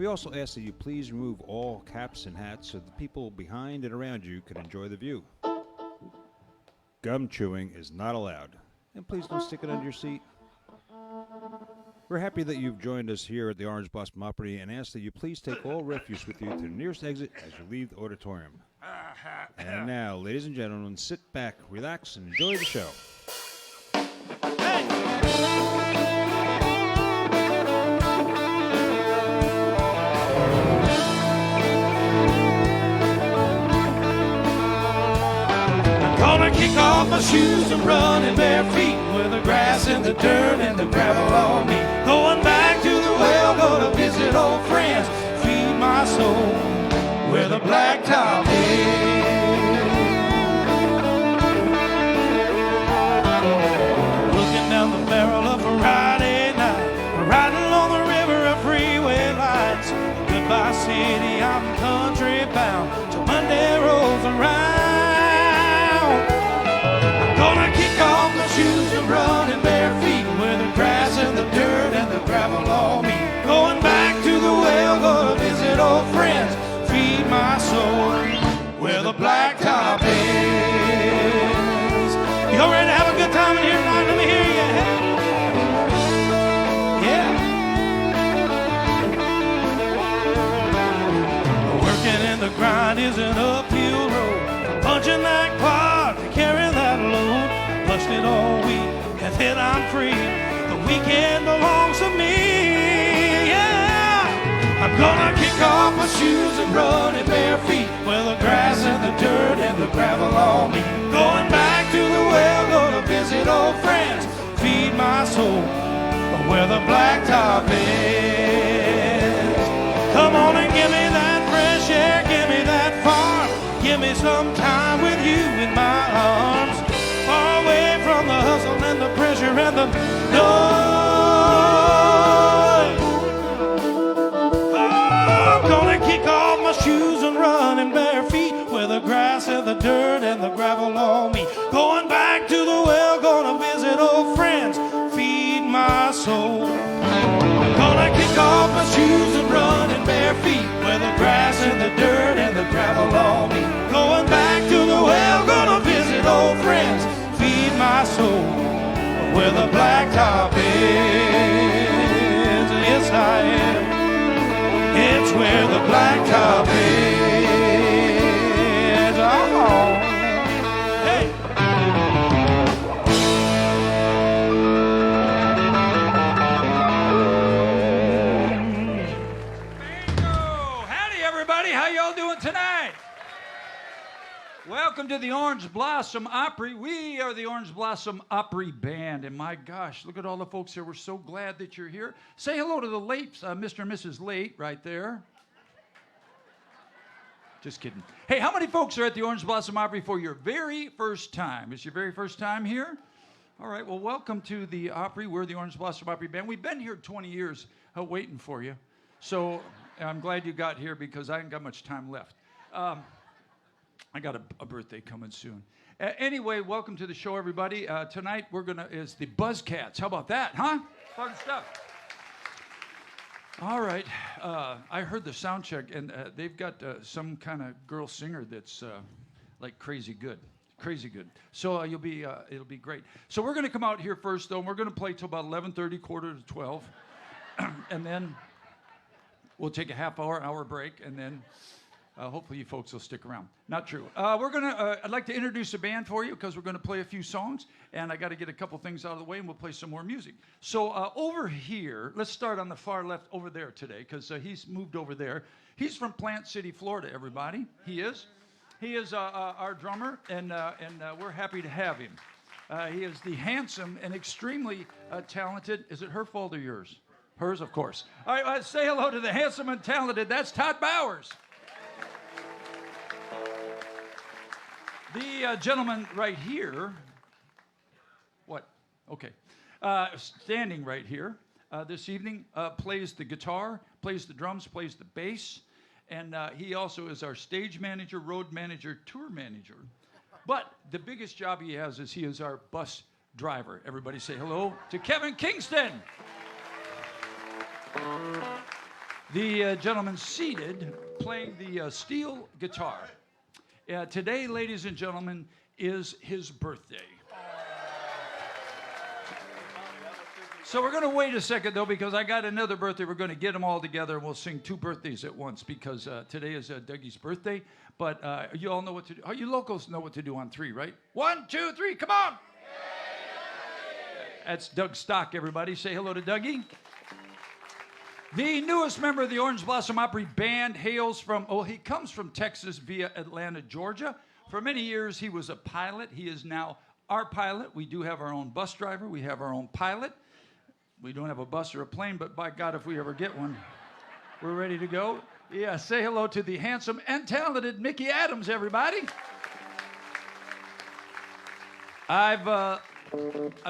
We also ask that you please remove all caps and hats so the people behind and around you can enjoy the view. Gum chewing is not allowed, and please don't stick it under your seat. We're happy that you've joined us here at the Orange Blossom Opry and ask that you please take all refuse with you to the nearest exit as you leave the auditorium. And now, ladies and gentlemen, sit back, relax, and enjoy the show. Gonna kick off my shoes and run in bare feet with the grass and the dirt and the gravel on me. Going back to the well, gonna visit old friends, feed my soul where the blacktop is. Looking down the barrel of a Friday night, riding along the river of freeway lights. Goodbye city, I'm country bound till Monday rolls around. Gonna kick off my shoes and run in bare feet with the grass and the dirt and the gravel on me. Going back to the well, gonna visit old friends, feed my soul where the blacktop is. You all ready to have a good time in here tonight? Let me hear you. Yeah. Working in the grind is an uphill road. Punching that clock to carry that load. Pushed it all week, and then I'm free. The weekend belongs to me, yeah. I'm gonna kick off my shoes and run in bare feet with the grass and the dirt and the gravel on me. Going back to the well, gonna visit old friends, feed my soul where the blacktop is. Come on and give me that fresh air, give me that farm. Give me some time with you in my arms, far away from the hustle and the pressure and the noise. Oh, I'm gonna kick off my shoes and run in bare feet with the grass and the dirt and the gravel on me. Going back to the well, gonna visit old friends, feed my soul. I'm gonna kick off my shoes and run in bare feet with the grass and the dirt and the gravel on me. Going back to the well, gonna visit old friends, feed my soul where the blacktop is. Yes, I am. It's where the blacktop is. Oh, hey. How y'all doing tonight? Welcome to the Orange Blossom Opry. We are the Orange Blossom Opry Band, and my gosh, look at all the folks here. We're so glad that you're here. Say hello to the Lates, Mr. and Mrs. Late right there. Just kidding. Hey, how many folks are at the Orange Blossom Opry for your very first time? Is your very first time here? All right, well, welcome to the Opry. We're the Orange Blossom Opry Band. We've been here 20 years waiting for you. So I'm glad you got here because I ain't got much time left. I got a birthday coming soon. Anyway, welcome to the show, everybody. Tonight is the Buzzcats. How about that, huh? Fun stuff. All right. I heard the sound check, and they've got some kind of girl singer that's like crazy good. Crazy good. So it'll be great. So we're going to come out here first, though, and we're going to play till about 11:30, quarter to 12. And then we'll take a hour break, and then hopefully you folks will stick around. Not true. I'd like to introduce a band for you because we're going to play a few songs, and I got to get a couple things out of the way, and we'll play some more music. So over here, let's start on the far left over there today because he's moved over there. He's from Plant City, Florida, everybody. He is. He is our drummer, and we're happy to have him. He is the handsome and extremely talented. Is it her fault or yours? Hers, of course. All right, let's say hello to the handsome and talented. That's Todd Bowers. The gentleman right here, what? Okay. Standing right here this evening, plays the guitar, plays the drums, plays the bass, and he also is our stage manager, road manager, tour manager. But the biggest job he has is he is our bus driver. Everybody say hello to Kevin Kingston. The gentleman seated playing the steel guitar. Today, ladies and gentlemen, is his birthday. So we're going to wait a second, though, because I got another birthday. We're going to get them all together, and we'll sing two birthdays at once, because today is Dougie's birthday. But you all know what to do. You locals know what to do on 3, right? 1, 2, 3, come on! That's Doug Stock, everybody. Say hello to Dougie. The newest member of the Orange Blossom Opry Band hails from, he comes from Texas via Atlanta, Georgia. For many years, he was a pilot. He is now our pilot. We do have our own bus driver. We have our own pilot. We don't have a bus or a plane, but by God, if we ever get one, we're ready to go. Yeah, say hello to the handsome and talented Mickey Adams, everybody. I've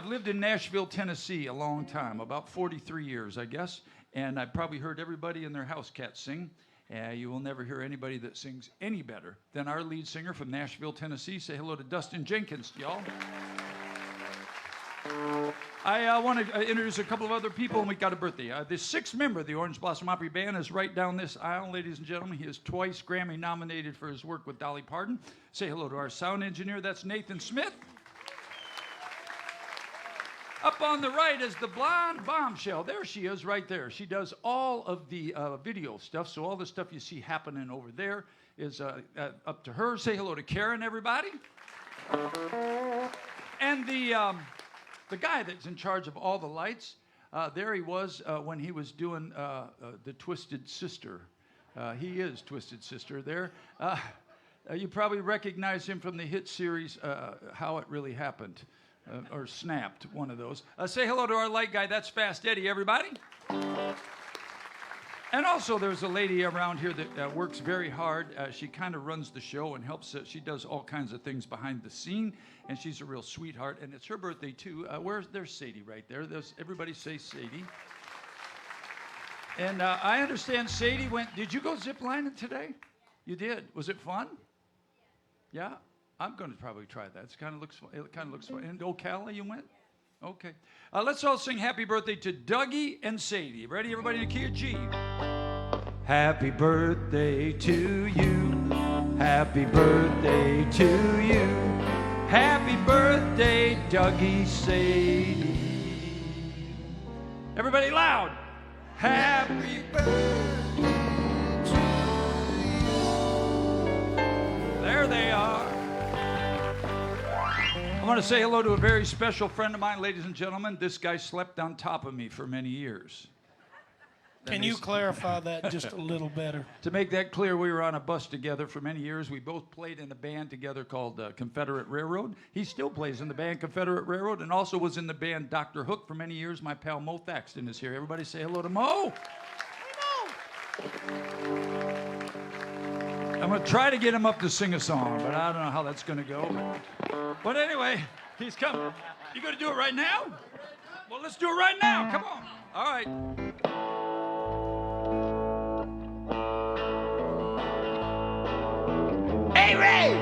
lived in Nashville, Tennessee a long time, about 43 years, I guess, and I've probably heard everybody in their house cat sing. You will never hear anybody that sings any better than our lead singer from Nashville, Tennessee. Say hello to Dustin Jenkins, y'all. I want to introduce a couple of other people, and we got a birthday. The 6th member of the Orange Blossom Opry Band is right down this aisle, ladies and gentlemen. He is twice Grammy nominated for his work with Dolly Parton. Say hello to our sound engineer. That's Nathan Smith. Up on the right is the blonde bombshell. There she is right there. She does all of the video stuff, so all the stuff you see happening over there is up to her. Say hello to Karen, everybody. And the guy that's in charge of all the lights, there he was when he was doing the Twisted Sister. He is Twisted Sister there. You probably recognize him from the hit series How It Really Happened. Or Snapped, one of those. Say hello to our light guy. That's Fast Eddie, everybody. And also, there's a lady around here that works very hard. She kind of runs the show and helps. She does all kinds of things behind the scene, and she's a real sweetheart. And it's her birthday, too. There's Sadie right there. Everybody say Sadie. And I understand Sadie did you go ziplining today? You did. Was it fun? Yeah? I'm going to probably try that. It kind of looks fun. And Ocala, you went? Okay. Let's all sing happy birthday to Dougie and Sadie. Ready, everybody, in the key of G. Happy birthday to you. Happy birthday to you. Happy birthday, Dougie, Sadie. Everybody loud. Happy birthday to you. There they are. I want to say hello to a very special friend of mine, ladies and gentlemen. This guy slept on top of me for many years. Can you clarify that just a little better? To make that clear, we were on a bus together for many years. We both played in a band together called Confederate Railroad. He still plays in the band Confederate Railroad and also was in the band Dr. Hook for many years. My pal Mo Thaxton is here. Everybody say hello to Mo. Hey, Mo. I'm going to try to get him up to sing a song, but I don't know how that's going to go. But anyway, he's coming. You going to do it right now? Well, let's do it right now. Come on. All right. Hey, Ray!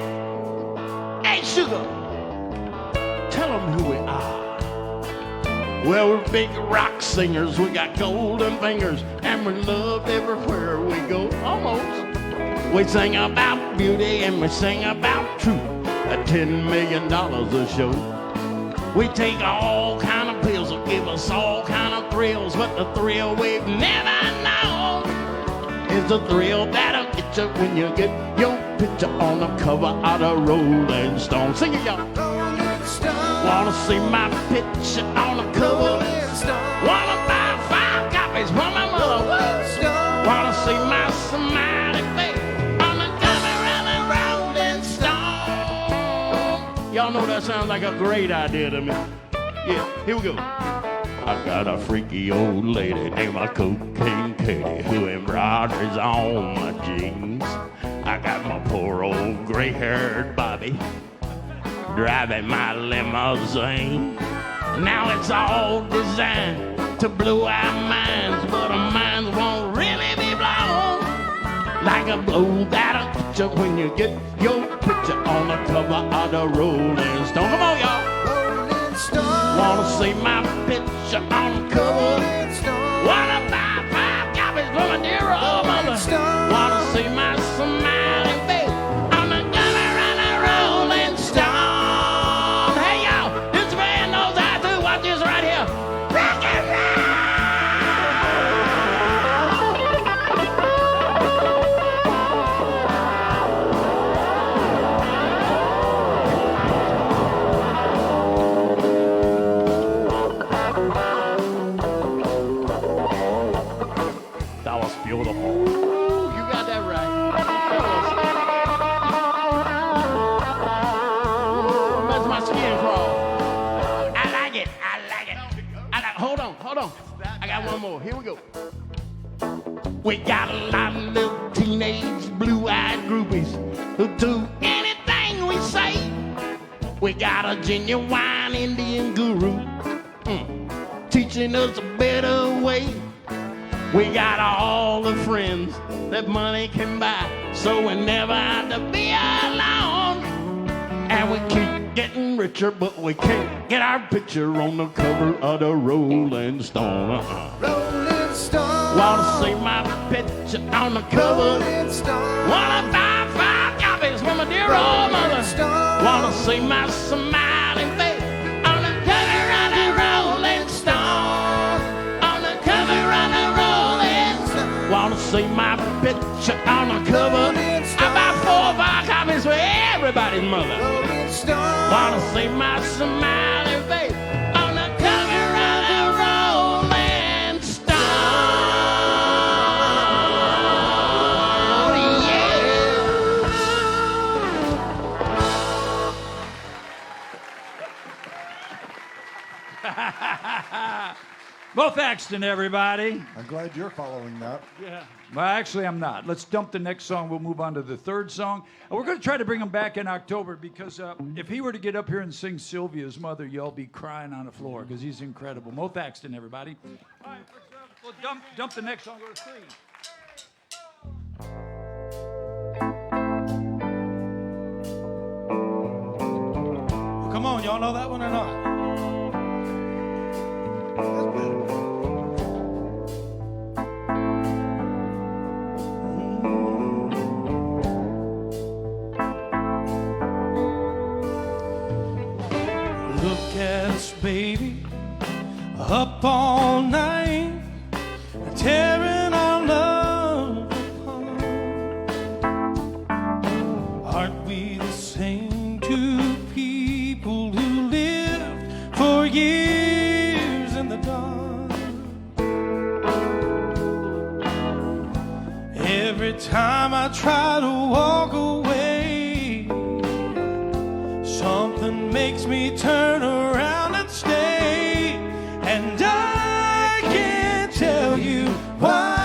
Hey, Sugar! Tell them who we are. Well, we're big rock singers. We got golden fingers, and we're loved everywhere we go. Almost. We sing about beauty, and we sing about truth. At $10 million a show. We take all kind of pills that give us all kind of thrills, but the thrill we've never known is the thrill that'll get you when you get your picture on the cover of the Rolling Stone. Sing it, y'all. Rolling Stone. Wanna see my picture on the cover? Rolling Stone. Wanna buy 5 copies for my mother? Rolling Stone. Wanna see my smiley face on the cover of the Rolling Stone? Y'all know that sounds like a great idea to me. Yeah, here we go. I got a freaky old lady named Cocaine Katie who embroiders on my jeans. I got my poor old gray-haired Bobby driving my limousine. Now it's all designed to blow our minds, but our minds won't really be blown like a blow that'll get you when you get your picture on the cover of the Rolling Stone. Come on, y'all. Rolling Stone. Wanna see my picture on the cover? Rolling Stone. Wanna buy 5 copies for my dear hold on. I got one more. Here we go. We got a lot of little teenage blue-eyed groupies who do anything we say. We got a genuine Indian guru teaching us a better way. We got all the friends that money can buy, so we never have to be alone. And we keep getting richer, but we can't get our picture on the cover of the Rolling Stone. Rolling Stone. Wanna see my picture on the cover? Rolling Stone. Wanna buy 5 copies from my dear old mother? Stone. Wanna see my smiling face on the cover of the Rolling Stone? On the cover of the Rolling Stone. Wanna see my picture on the cover? I buy 4 or 5 copies for everybody's mother. Rolling Stone. Wanna see my smiling face on the cover of the Rolling Stone? Yeah. Bo Thaxton, everybody. I'm glad you're following that. Yeah. Well, actually, I'm not. Let's dump the next song. We'll move on to the third song. And we're going to try to bring him back in October because if he were to get up here and sing Sylvia's Mother, y'all be crying on the floor because he's incredible. Mo Thaxton, everybody. All right, we'll dump the next song. Go to 3. Come on, y'all know that one or not? Look at us, baby, up all night, tearing our love apart. Aren't we the same two people who lived for years in the dark? Every time I try to walk away, something makes me turn around and stay, and I can't tell you why.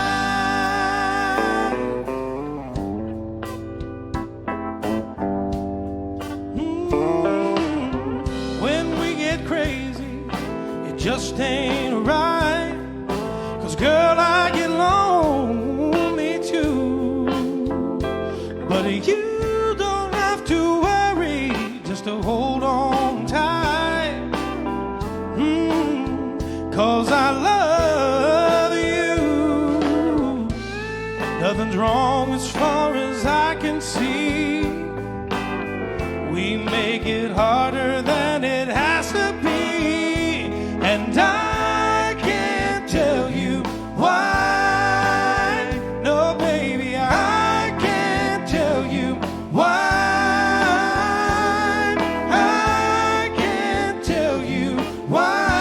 When we get crazy, it just ain't right. 'Cause girl, I get lonely too. But you don't have to worry, just to hold on tight. 'Cause I love you. Nothing's wrong as far as I can see. We make it harder than it has to be, and I can't tell you why. No, baby, I can't tell you why. I can't tell you why.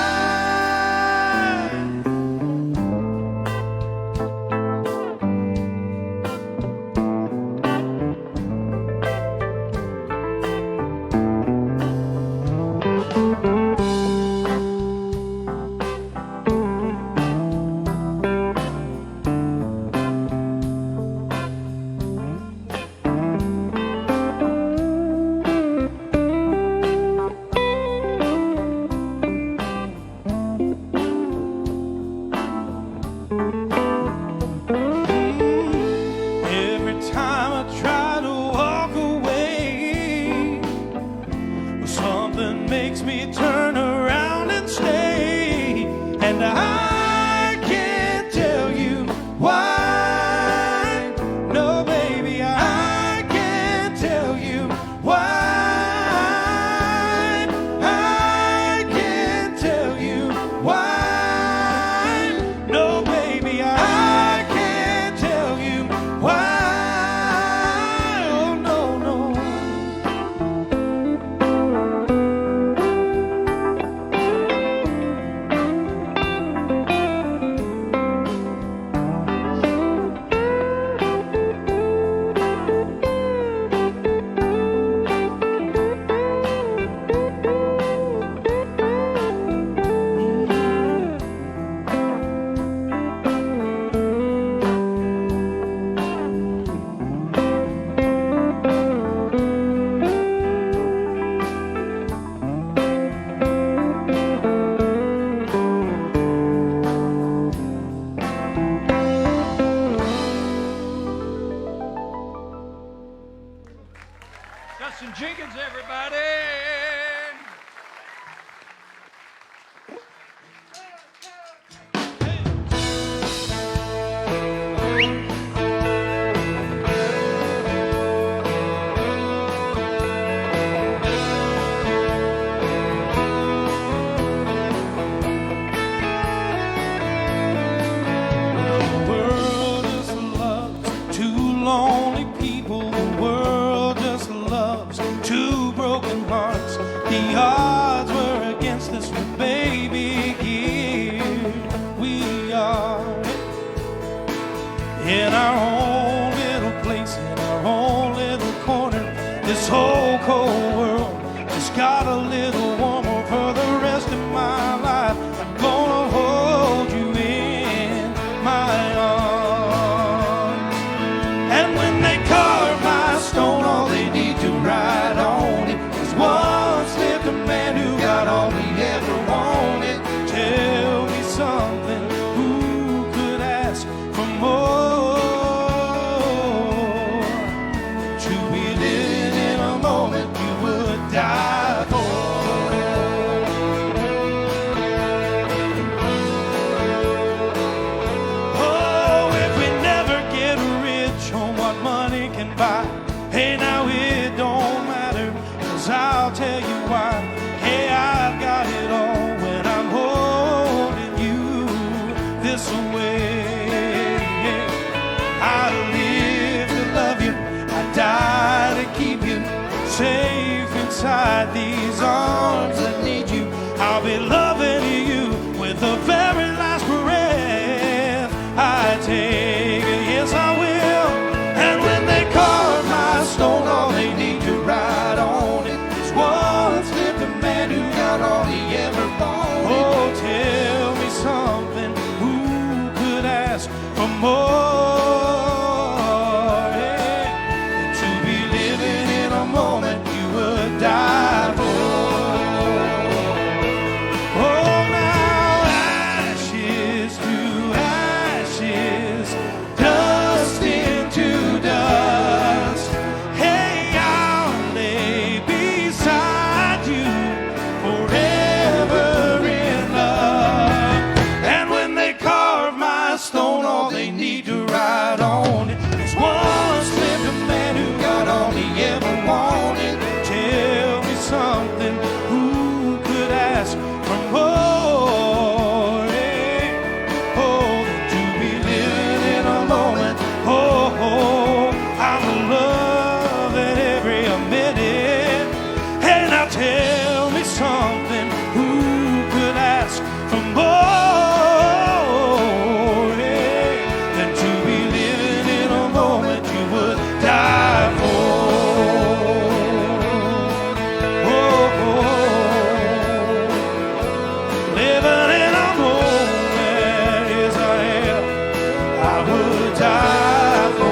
would die for.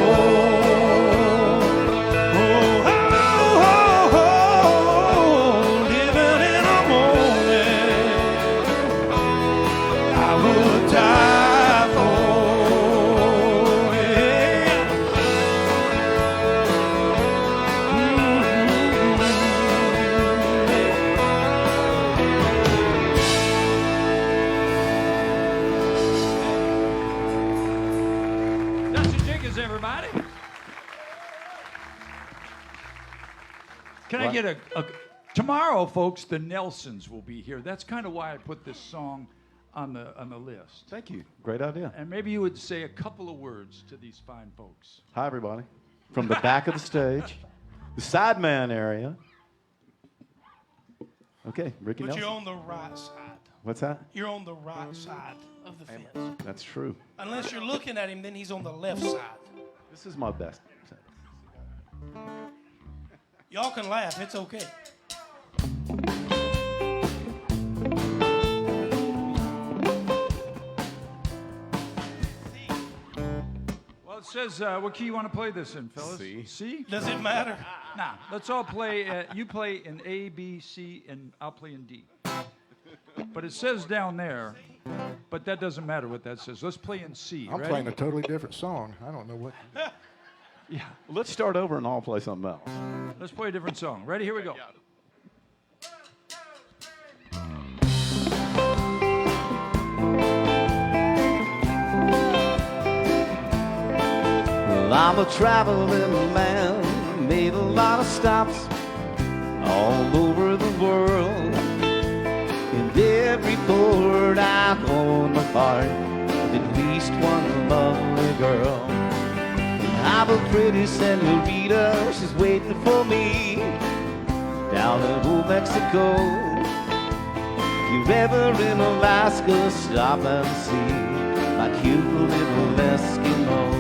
Oh, oh, oh, living in a moment I would die for. Yeah. Dusty Jenkins, everybody. Can I get a tomorrow, folks? The Nelsons will be here. That's kind of why I put this song on the list. Thank you. Great idea. And maybe you would say a couple of words to these fine folks. Hi, everybody. From the back of the stage, the sideman area. Okay, Ricky But Nelson. you're on the right side. What's that? You're on the right side of the fence. That's true. Unless you're looking at him, then he's on the left side. This is my best. Y'all can laugh. It's okay. Well, it says, what key you want to play this in, fellas? C. C? Does it matter? Nah, let's all play. You play in A, B, C, and I'll play in D. But it says down there, but that doesn't matter what that says. Let's play in C. I'm Ready? playing a totally different song. I don't know what. Yeah, Let's start over and I'll play something else. let's play a different song. Ready? Here we go. Well, I'm a traveling man, made a lot of stops all over the world. In every port I've owned my heart with at least one lovely girl. And I'm a pretty senorita, she's waiting for me down in Old Mexico. If you're ever in Alaska, stop and see my cute little Eskimo.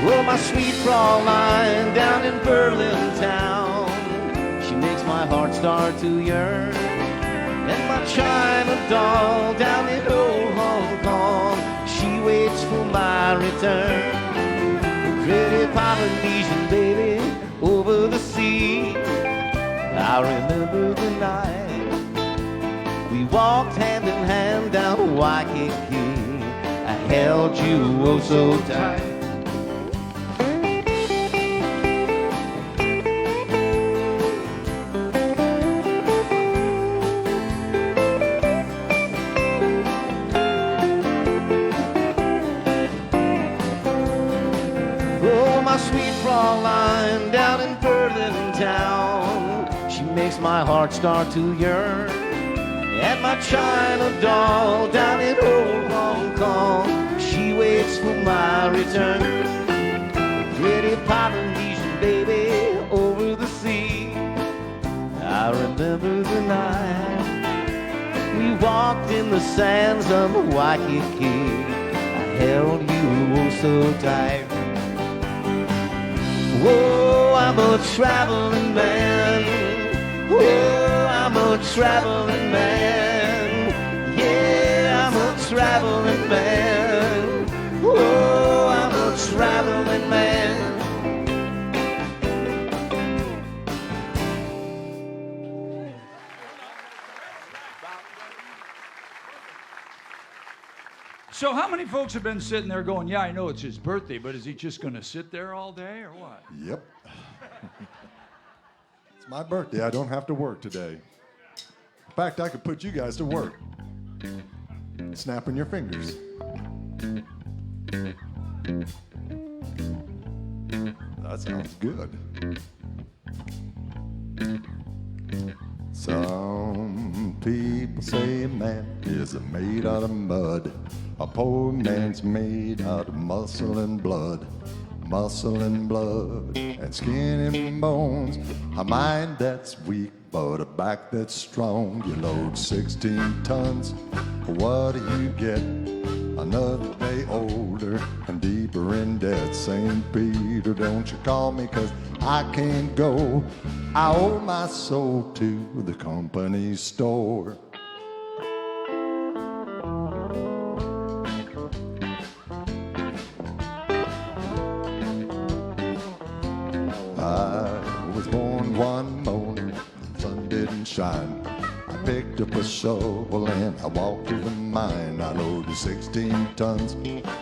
Oh, my sweet Fraulein down in Berlin town, she makes my heart start to yearn. And my China doll down in old Hong Kong, she waits for my return. The pretty Polynesian baby over the sea, I remember the night we walked hand in hand down Waikiki. I held you oh so tight. Oh, my sweet Fraulein down in Berlin town, she makes my heart start to yearn. And my China doll down in old Hong Kong, she waits for my return. Pretty Polynesian baby over the sea, I remember the night we walked in the sands of Waikiki. I held you oh so tight. Whoa, I'm a traveling man. Whoa, I'm a traveling man. Yeah, I'm a traveling man. Whoa, I'm a traveling man. So how many folks have been sitting there going, yeah, I know it's his birthday, but is he just going to sit there all day or what? Yep. It's my birthday. I don't have to work today. In fact, I could put you guys to work. Snapping your fingers. That sounds good. Some people say a man is made out of mud. A poor man's made out of muscle and blood. Muscle and blood and skin and bones. A mind that's weak, but a back that's strong. You load 16 tons. What do you get? Another day older and deeper in debt. St. Peter, don't you call me, 'cause I can't go. I owe my soul to the company store. shine. I picked up a shovel and I walked to the mine. I loaded 16 tons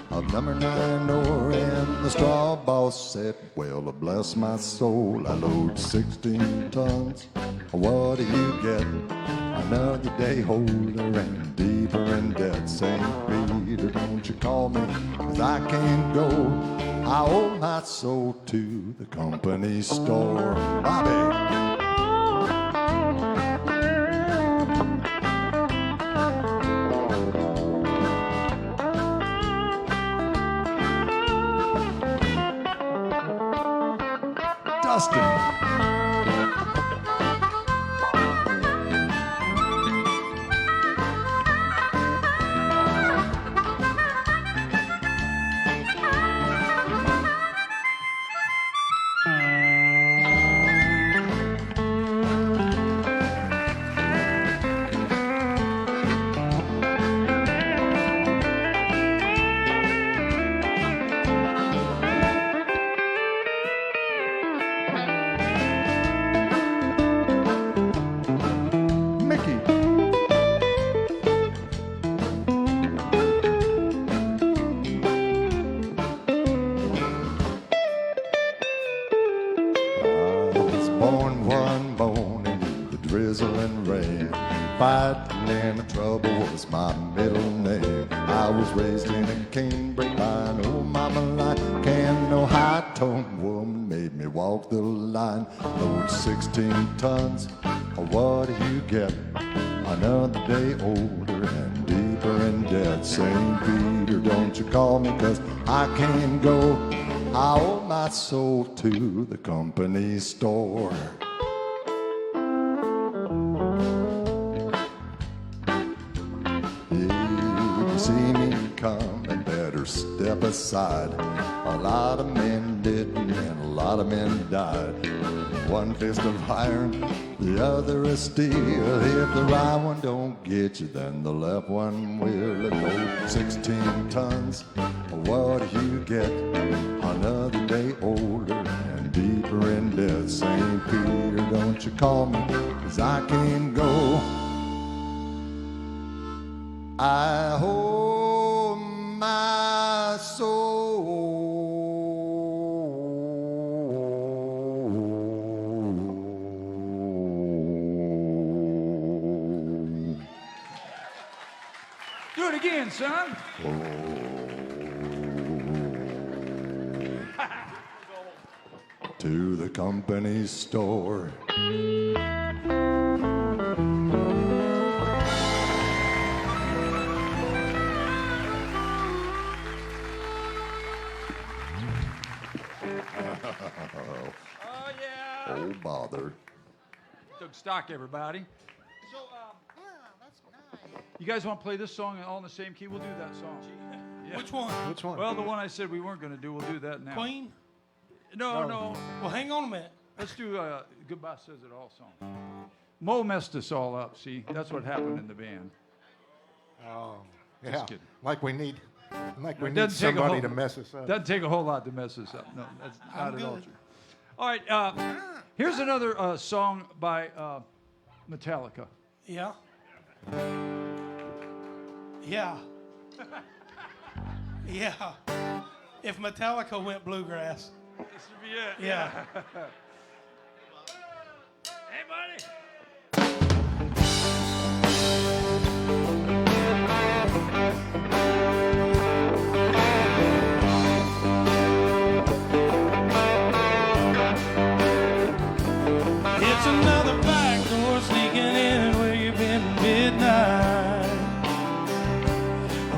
of number 9 ore, and the straw boss said, well, bless my soul, I load 16 tons. What do you get? Another day older and deeper in debt. St. Peter, don't you call me, 'cause I can't go. I owe my soul to the company store. Bobby. Dustin. Mickey. I was born one morning in the drizzling rain. Fighting in the trouble was my middle name. I was raised in a canebrake by an old mama line. Can no high-toned woman made me walk the line. Load 16 tons, what do you get? Another day older and deeper in debt. St. Peter, don't you call me, 'cause I can't go. I owe my soul to the company store. If you see me coming, better step aside. A lot of men didn't and a lot of men died. One fist of iron, the other is steel. If the right one don't get you, then the left one will. Load 16 tons, what do you get? Another day older and deeper in debt. St. Peter, don't you call me, 'cause I can't go. I owe my soul. Do it again, son. To the company store. Oh, yeah. Oh, bother. Took stock, everybody. So, you guys want to play this song all in the same key? We'll do that song. Yeah. Which one? Which one? Well, the one I said we weren't going to do, we'll do that now. Queen? No, no. Well, hang on a minute. Let's do Goodbye Says It All song. Mo messed us all up, see? That's what happened in the band. Oh, Just yeah. kidding. Like we need Doesn't take a somebody whole- to mess us up. Doesn't take a whole lot to mess us up. No, that's not I'm at all good. true. All right, here's another song by Metallica. Yeah. Yeah. Yeah. If Metallica went bluegrass. This would be it. Yeah. Hey, buddy. It's another back door sneaking in where you've been midnight.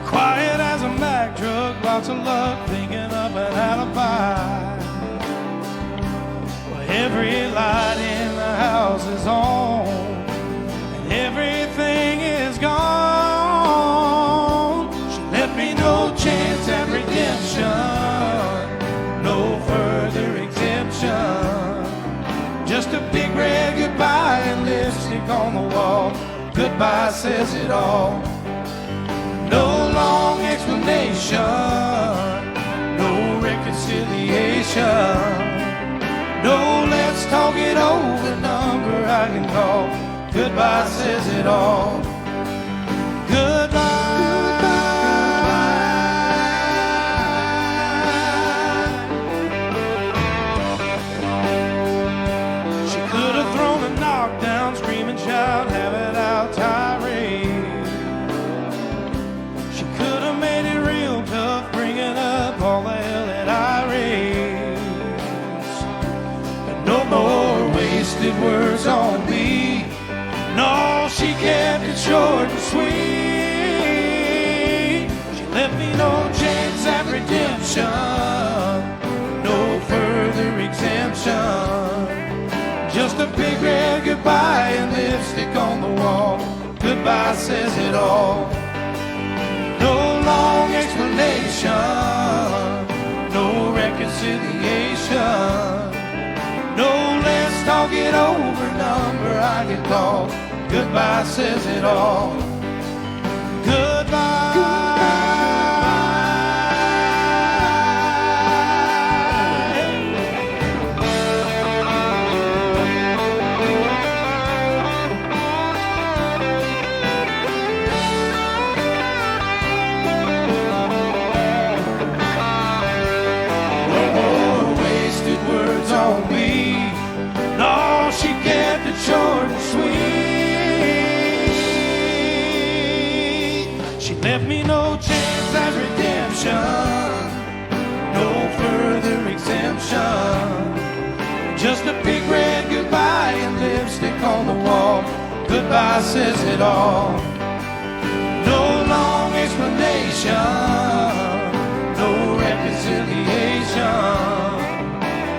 Quiet as a Mack truck, lots of luck, thinking up an alibi. Well, every light in the house is on, and everything is gone. She left me no chance at redemption, no further exemption. Just a big red goodbye and lipstick on the wall. Goodbye says it all. No long explanation, no reconciliation. No, let's talk it over number I can call. Goodbye goodbye says it all. Goodbye. She could have thrown a knockdown, screaming, shout, have it out tirade. She could have made it real tough, bringing up all the hell that I raised. But no more wasted words on me. No, she kept it short and sweet. She left me no chance at redemption, no further exemption. Just a big red goodbye and lipstick on the wall. Goodbye says it all. No long explanation, no reconciliation. No, let's talk it over, number I can call. Goodbye says it all. Goodbye. No more wasted words on me. No, she kept it short and sweet. She left me no chance at redemption, no further exemption. Just a big red goodbye and lipstick on the wall. Goodbye says it all. No long explanation, no reconciliation.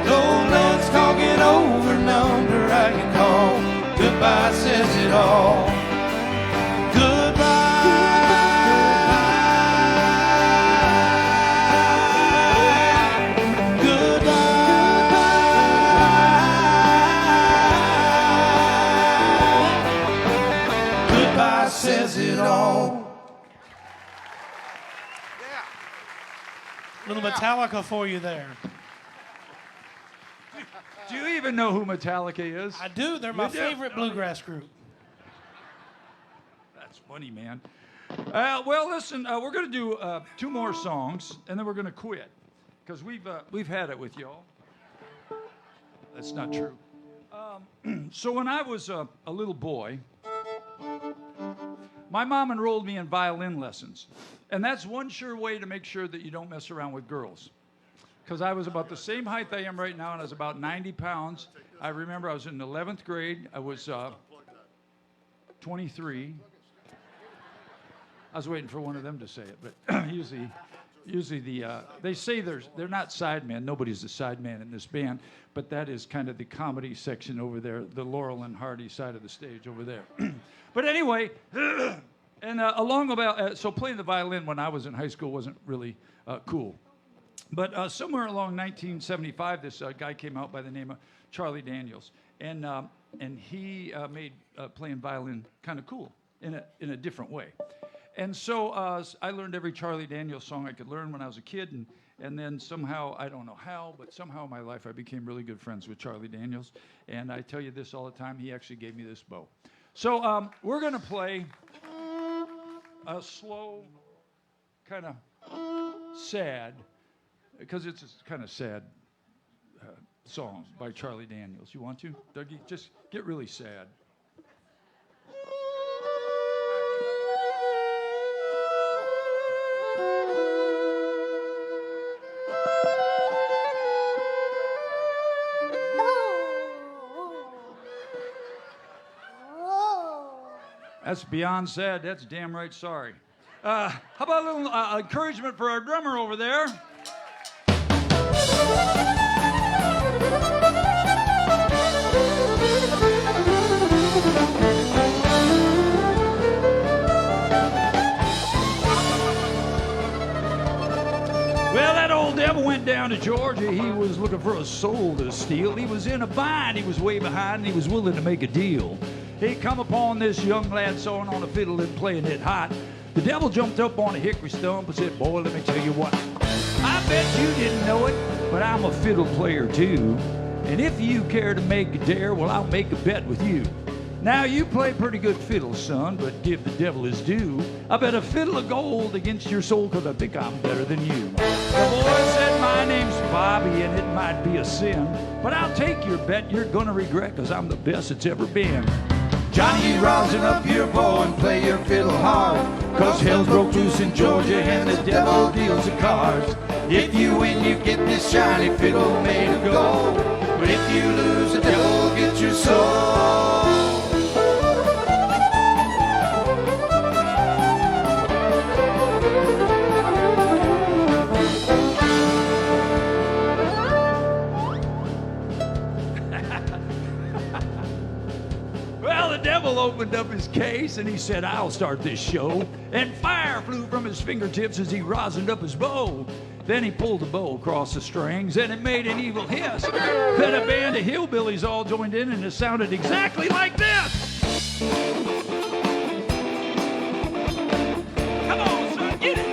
No, let's talk it over, number I can call. Goodbye says it all. Goodbye. Goodbye. Goodbye says it all. Little Metallica for you there. Do you even know who Metallica is? I do. They're my You do? favorite bluegrass group. That's funny, man. Well, listen, we're going to do 2 more songs, and then we're going to quit because we've had it with y'all. That's not true. So when I was a little boy, my mom enrolled me in violin lessons, and that's one sure way to make sure that you don't mess around with girls. Because I was about the same height I am right now, and I was about 90 pounds. I remember I was in 11th grade. I was 23. I was waiting for one of them to say it, but usually they say they're not sidemen. Nobody's a sideman in this band, but that is kind of the comedy section over there, the Laurel and Hardy side of the stage over there. But anyway, and so playing the violin when I was in high school wasn't really cool. But somewhere along 1975, this guy came out by the name of Charlie Daniels, and he made playing violin kind of cool in a different way. And so I learned every Charlie Daniels song I could learn when I was a kid, and then somehow, I don't know how, but somehow in my life I became really good friends with Charlie Daniels. And I tell you this all the time, he actually gave me this bow. So we're going to play a slow, kind of sad, because it's a kind of sad song by Charlie Daniels. You want to, Dougie? Just get really sad. That's beyond sad. That's damn right sorry. How about a little encouragement for our drummer over there? Well, that old devil went down to Georgia. He was looking for a soul to steal. He was in a bind. He was way behind, and he was willing to make a deal. He come upon this young lad sewing on a fiddle and playing it hot. The devil jumped up on a hickory stump and said, "Boy, let me tell you what. I bet you didn't know it, but I'm a fiddle player too. And if you care to make a dare, well, I'll make a bet with you. Now you play pretty good fiddle, son, but give the devil his due. I bet a fiddle of gold against your soul, 'cause I think I'm better than you. The boy said my name's Bobby, and it might be a sin, but I'll take your bet you're gonna regret, 'cause I'm the best it's ever been. Johnny, rosin up your bow and play your fiddle hard, 'cause hell's broke loose in Georgia and the devil deals the cards. If you win, you get this shiny fiddle made of gold, but if you lose, the devil gets your soul. Well, the devil opened up his case and he said, I'll start this show. And fire flew from his fingertips as he rosined up his bow. Then he pulled the bow across the strings and it made an evil hiss. Then a band of hillbillies all joined in and it sounded exactly like this. Come on, son, get it.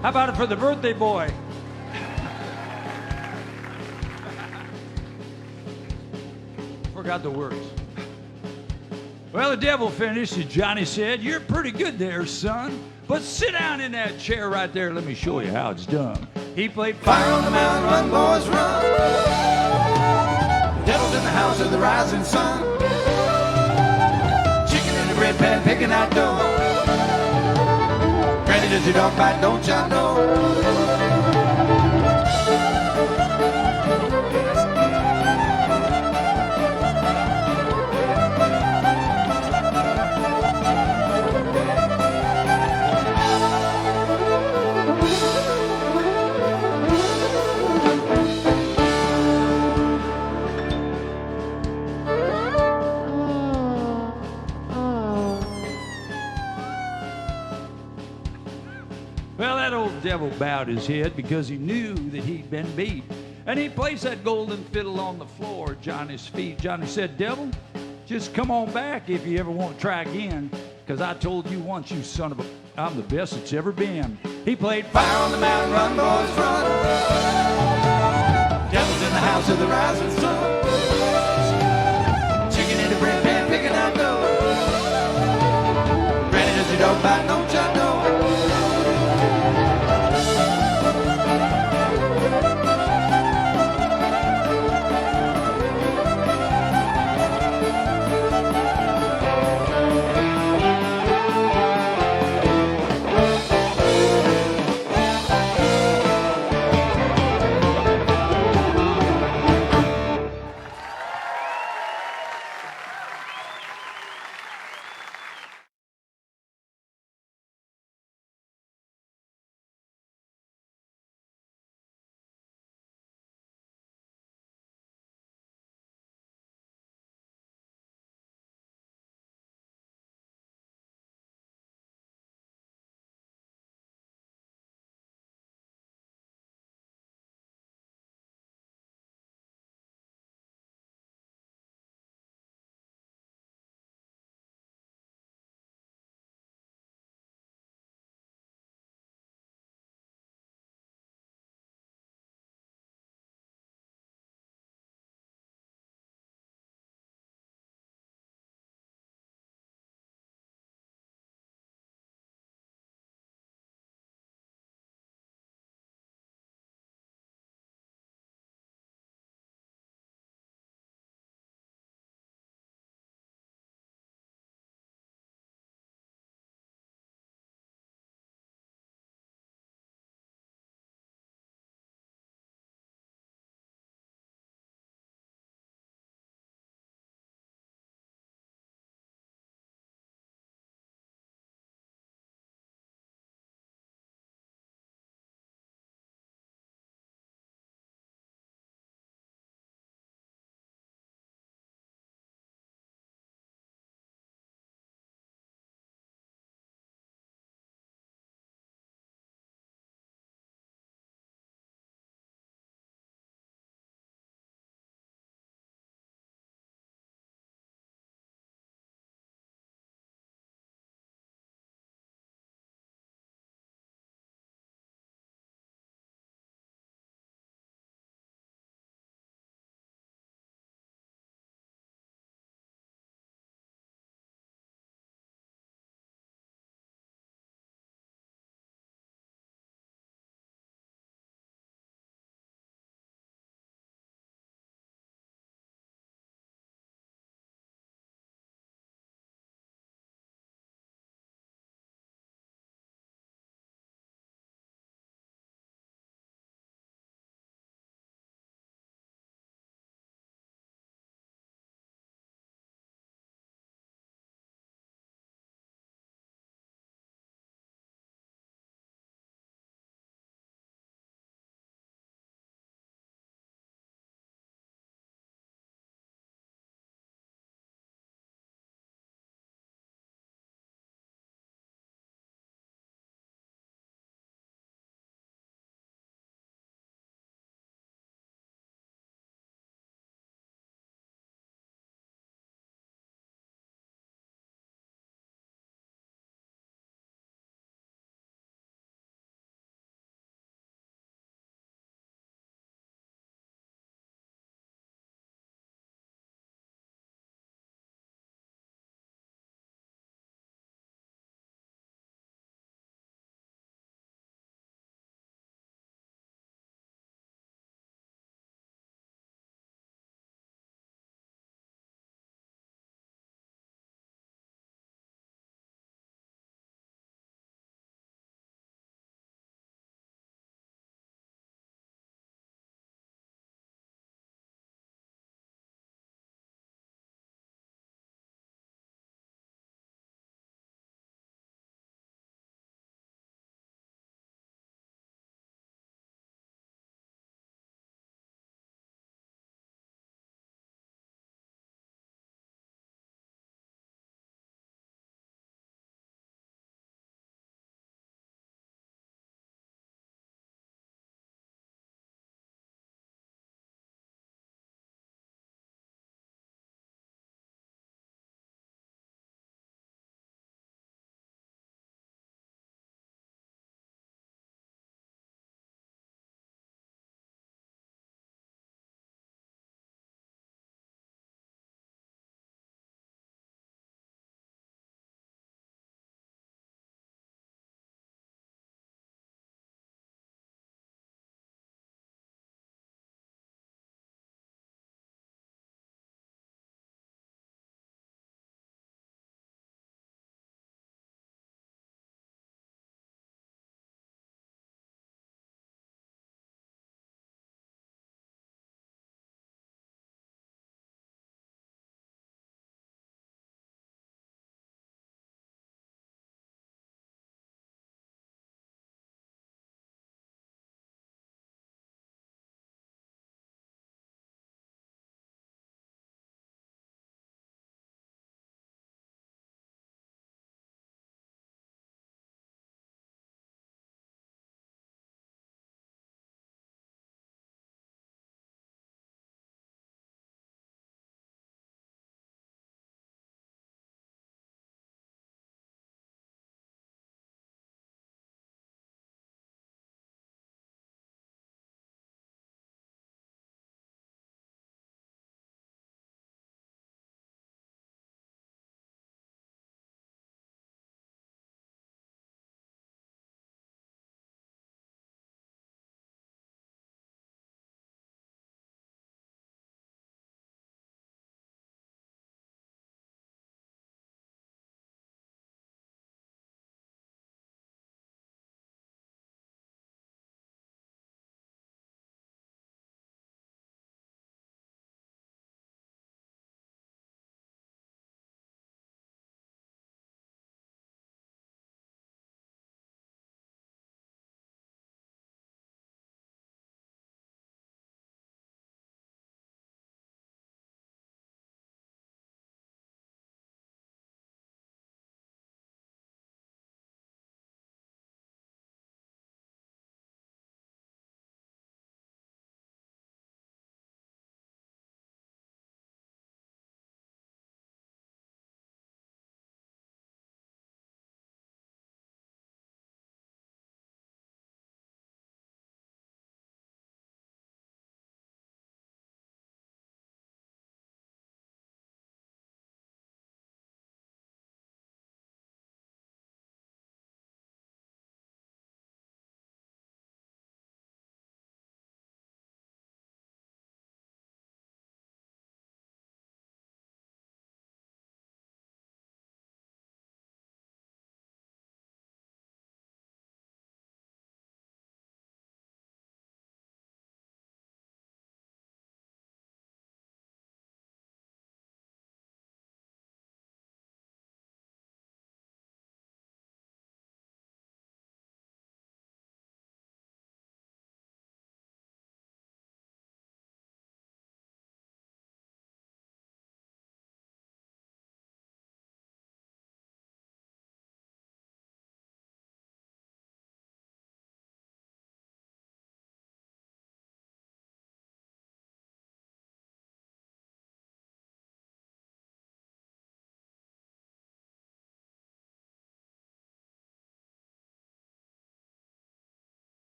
How about it for the birthday boy? Forgot the words. Well, the devil finished, and Johnny said, you're pretty good there, son, but sit down in that chair right there. Let me show you how it's done. He played Fire on the Mountain, Run, Boys, Run. The devil's in the house of the rising sun. Chicken in the bread pan, picking out dough. Granny, does your dog bite, don't y'all know? Well, that old devil bowed his head because he knew that he'd been beat. And he placed that golden fiddle on the floor at Johnny's feet. Johnny said, devil, just come on back if you ever want to try again, because I told you once, you son of a, I'm the best it's ever been. He played Fire on the Mountain, Run, Boys, Run. Devil's in the house of the rising sun. Chicken in the bread pan, picking out dough. Granny, does your dog bite, don't y'all know?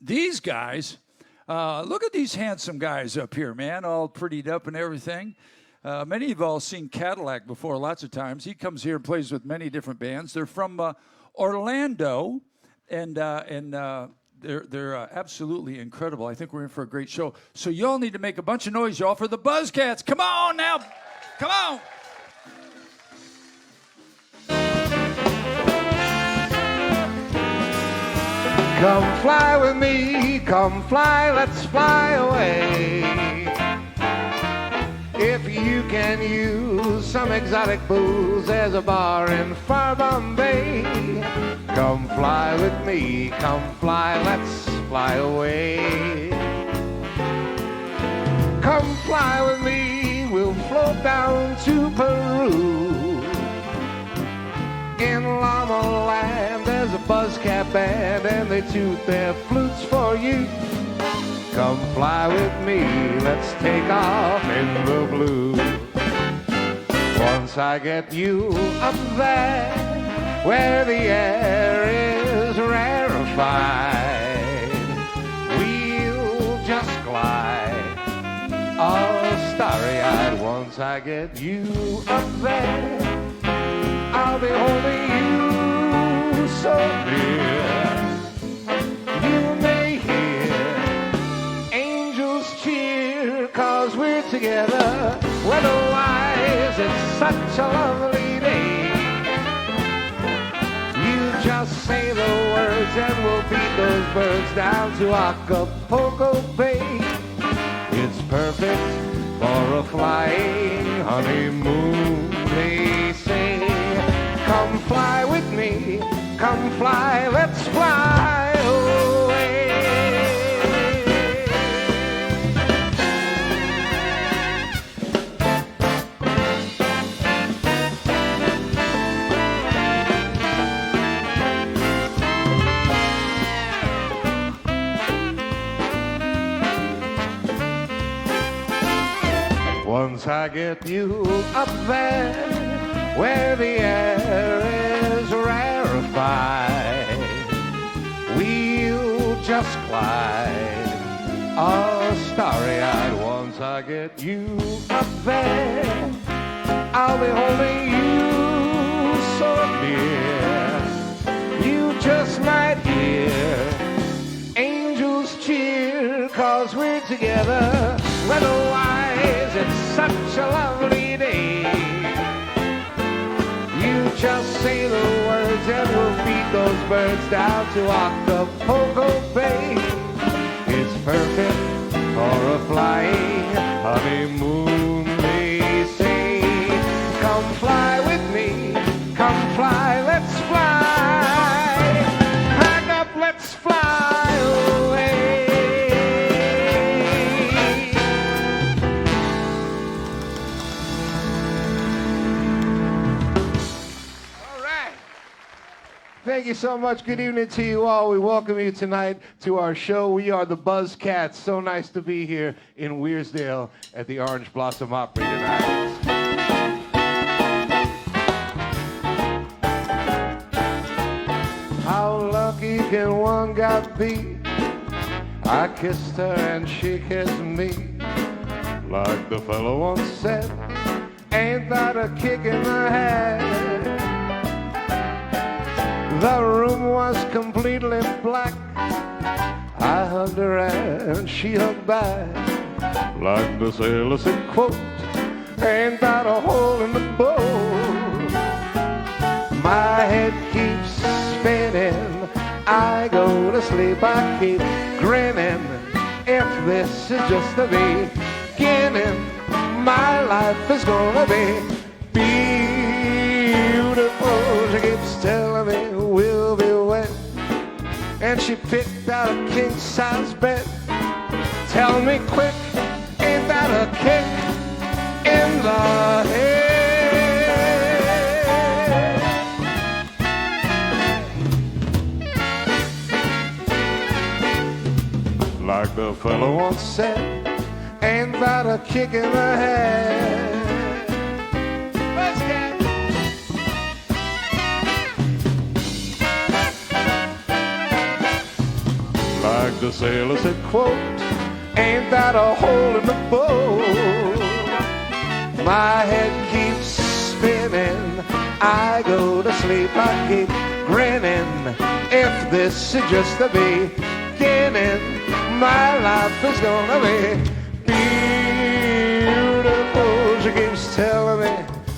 these guys, look at these handsome guys up here, man, all prettied up and everything. Many of you have all seen Cadillac before, lots of times. He comes here and plays with many different bands. They're from Orlando, and they're absolutely incredible. I think we're in for a great show. So y'all need to make a bunch of noise, y'all, for the Buzzcats. Come on now. Come on. Come fly with me, come fly, let's fly away. If you can use some exotic booze, there's a bar in far Bombay. Come fly with me, come fly, let's fly away. Come fly with me, we'll float down to Peru. In Llama Land, there's a buzzcat band, and they toot their flutes for you. Come fly with me, let's take off in the blue. Once I get you up there, where the air is rarefied, we'll just glide, all starry-eyed. Once I get you up there, I'll be holding you so dear. You may hear angels cheer, 'cause we're together. Weatherwise, it's such a lovely day. You just say the words and we'll beat those birds down to Acapulco Bay. It's perfect for a flying honeymoon, they say. Come fly with me, come fly, let's fly away. Once I get you up there, where the air is rarefied, we'll just glide, all starry-eyed. Once I get you up there, I'll be holding you so near. You just might hear angels cheer, 'cause we're together. Weatherwise, it's such a lovely day. You just say the words and we'll beat those birds down to Acapulco Bay. It's perfect for a flying honeymoon, they say. Come fly with me, come fly, let's fly. Pack up, let's fly away. Thank you so much. Good evening to you all. We welcome you tonight to our show. We are the Buzzcats. So nice to be here in Wearsdale at the Orange Blossom Opry tonight. How lucky can one guy be? I kissed her and she kissed me. Like the fellow once said, ain't that a kick in the head? The room was completely black. I hugged her and she hugged back. Like the sailor said, quote, ain't that a hole in the boat? My head keeps spinning. I go to sleep, I keep grinning. If this is just the beginning, my life is gonna be beautiful. She keeps telling me we'll be wet, and she picked out a king-size bed. Tell me quick, ain't that a kick in the head? Like the fellow once said, ain't that a kick in the head? Let's get like the sailor said, quote, ain't that a hole in the boat? My head keeps spinning, I go to sleep, I keep grinning. If this is just the beginning, my life is gonna be beautiful. She keeps telling me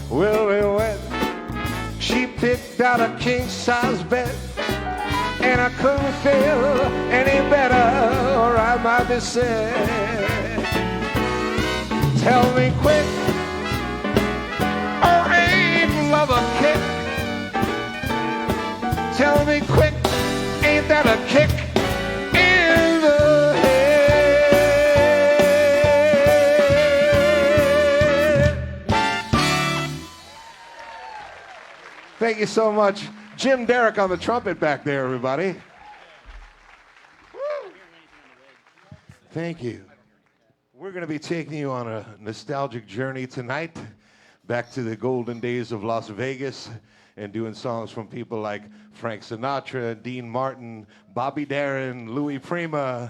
we'll be wet. She picked out a king-size bed, and I couldn't feel any better, or I might be sick. Tell me quick, oh, ain't love a kick? Tell me quick, ain't that a kick in the head? Thank you so much. Jim Derrick on the trumpet back there, everybody. Woo. Thank you. We're going to be taking you on a nostalgic journey tonight, back to the golden days of Las Vegas, and doing songs from people like Frank Sinatra, Dean Martin, Bobby Darin, Louis Prima,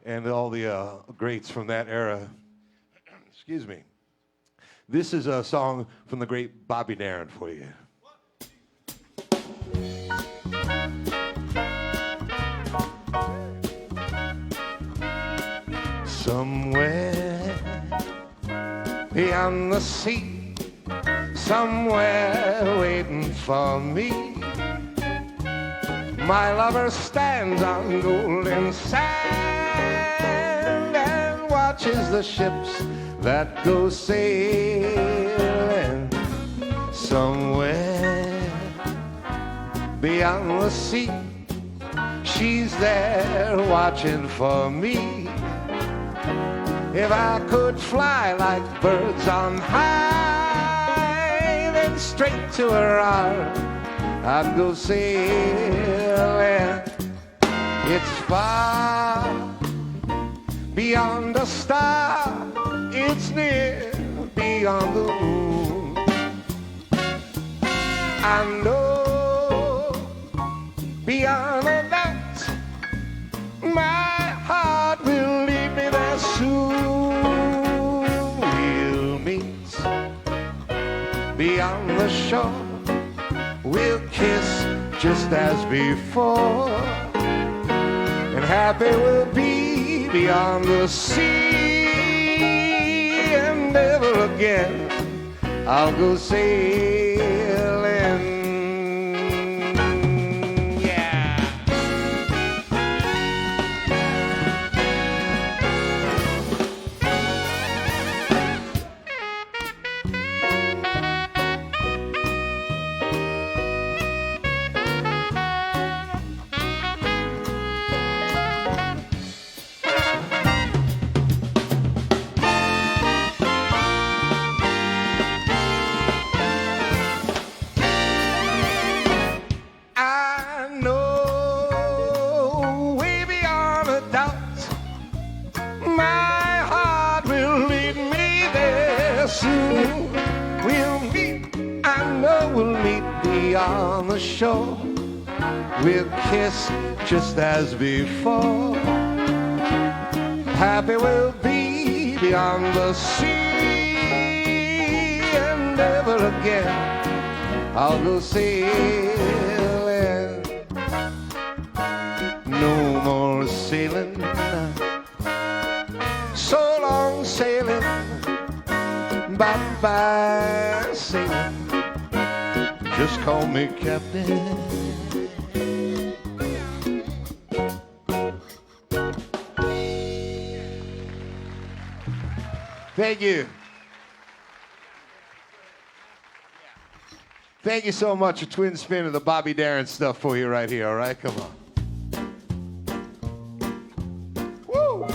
and all the greats from that era. Excuse me. This is a song from the great Bobby Darin for you. Somewhere beyond the sea, somewhere waiting for me, my lover stands on golden sand and watches the ships that go sailing. Somewhere beyond the sea, she's there watching for me. If I could fly like birds on high, then straight to her arms I'd go sailing. It's far beyond a star, it's near beyond the moon. I know beyond a doubt my heart will lead me there soon. We'll meet beyond the shore, we'll kiss just as before, and happy we'll be beyond the sea, and never again I'll go sailing. On the shore, we'll kiss just as before. Happy we'll be beyond the sea, and never again I'll go sailing. No more sailing, so long sailing, bye-bye sailing. Just call me Captain. Thank you. Thank you so much. A twin spin of the Bobby Darin stuff for you right here, all right? Come on. Woo!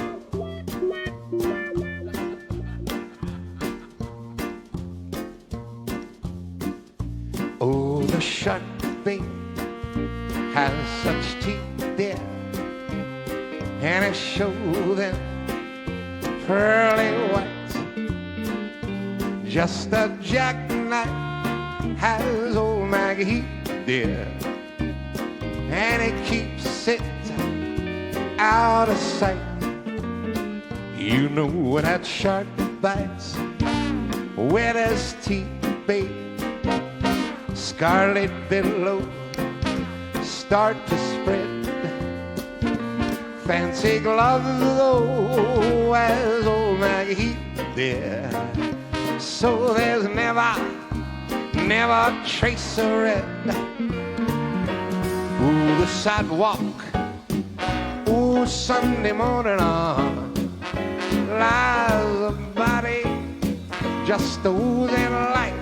Oh, the shark thing has such teeth, dear, and it shows them pearly white. Just a jackknife has old Maggie, dear, and it keeps it out of sight. You know when that shark bites, wet as teeth, babe, scarlet billow start to spread. Fancy gloves, though, as old Maggie did. So there's never a trace of red. Ooh, the sidewalk, ooh, Sunday morning on, lies a body just oozing light.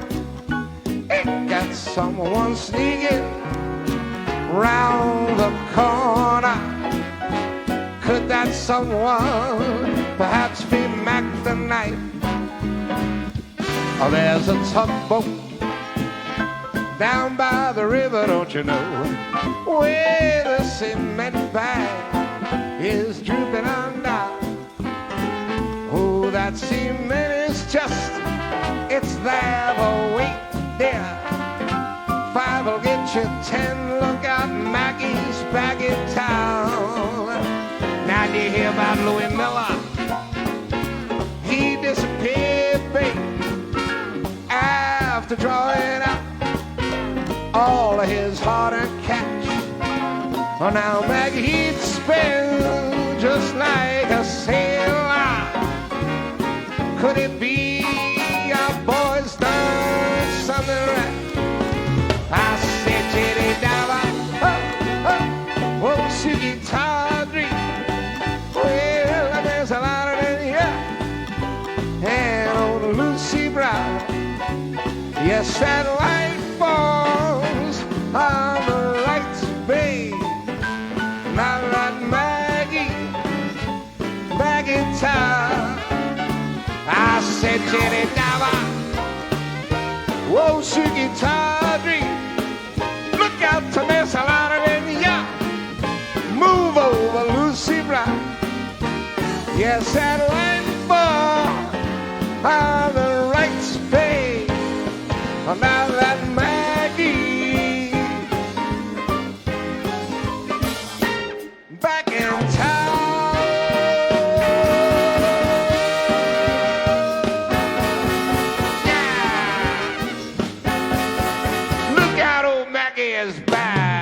Ain't got someone sneaking round the corner. Could that someone perhaps be Mac the Knife? Oh, there's a tugboat down by the river, don't you know, where the cement bag is drooping on down. Oh, that cement is just, it's there for wait, dear. 5 will get you 10, look out, Maggie's back in town. Now do you hear about Louis Miller? He disappeared, babe, after drawing out all of his hard-earned cash. Oh, now Maggie, he'd spend just like a sailor. Could it be our boys done something right? I said, Jenny Dava, won't you guitar dream? Well, there's a lot of them here. And old Lucy Brown, yes, that light falls on the lights, babe. Now that Maggie back in town. I said, Jenny Dava, won't you guitar dream? Look out to miss a lot of them, yeah. Move over, Lucy Brown. Yes, that light fall on the right space. Now that Maggie back in town. Yeah. Look out, old Maggie is back.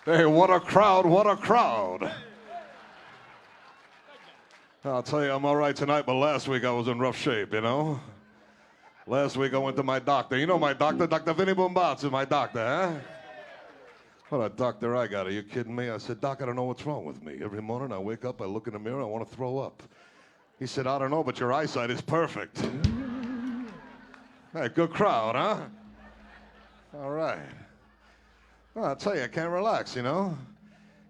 Hey, what a crowd, what a crowd. I'll tell you, I'm all right tonight, but last week I was in rough shape, you know? Last week I went to my doctor. You know my doctor? Dr. Vinny Boombatz is my doctor, huh? What a doctor I got. Are you kidding me? I said, Doc, I don't know what's wrong with me. Every morning I wake up, I look in the mirror, I want to throw up. He said, I don't know, but your eyesight is perfect. Hey, good crowd, huh? All right. Well, I'll tell you, I can't relax, you know?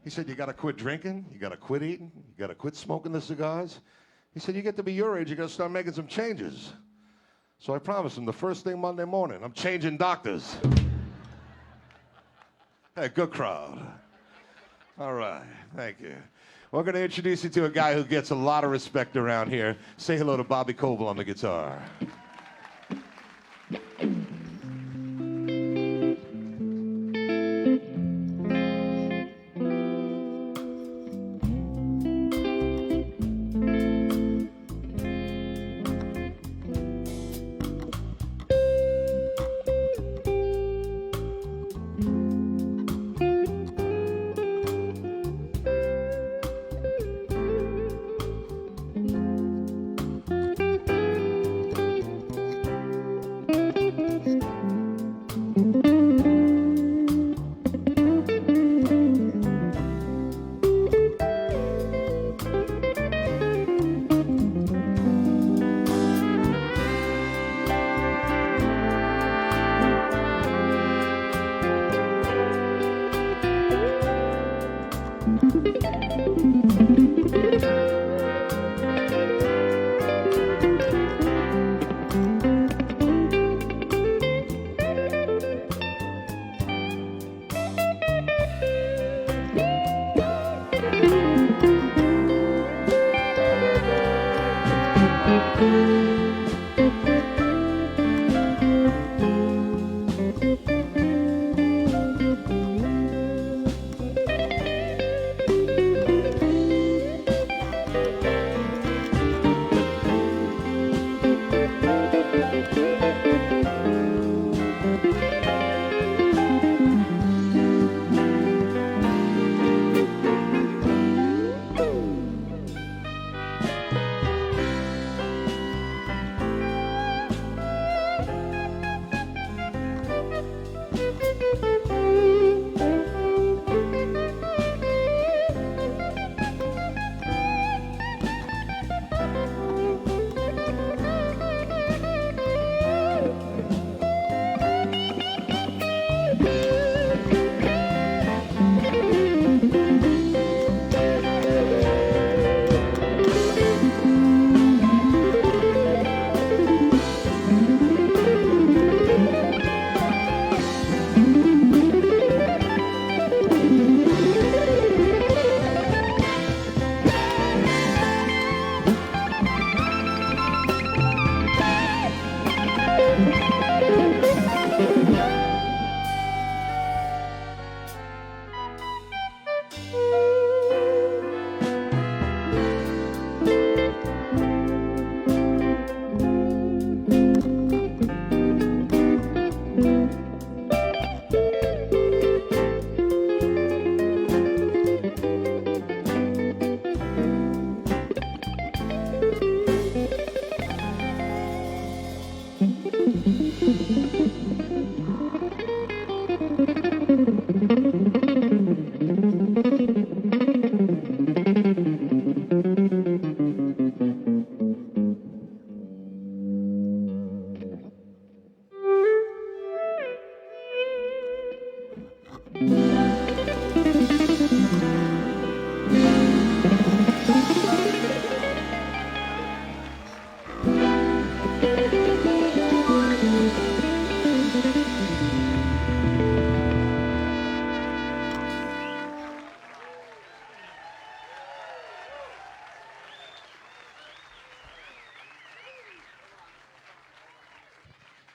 He said, you got to quit drinking, you got to quit eating, you got to quit smoking the cigars. He said, you get to be your age, you got to start making some changes. So I promised him the first thing Monday morning, I'm changing doctors. Hey, good crowd. All right, thank you. We're going to introduce you to a guy who gets a lot of respect around here. Say hello to Bobby Coble on the guitar.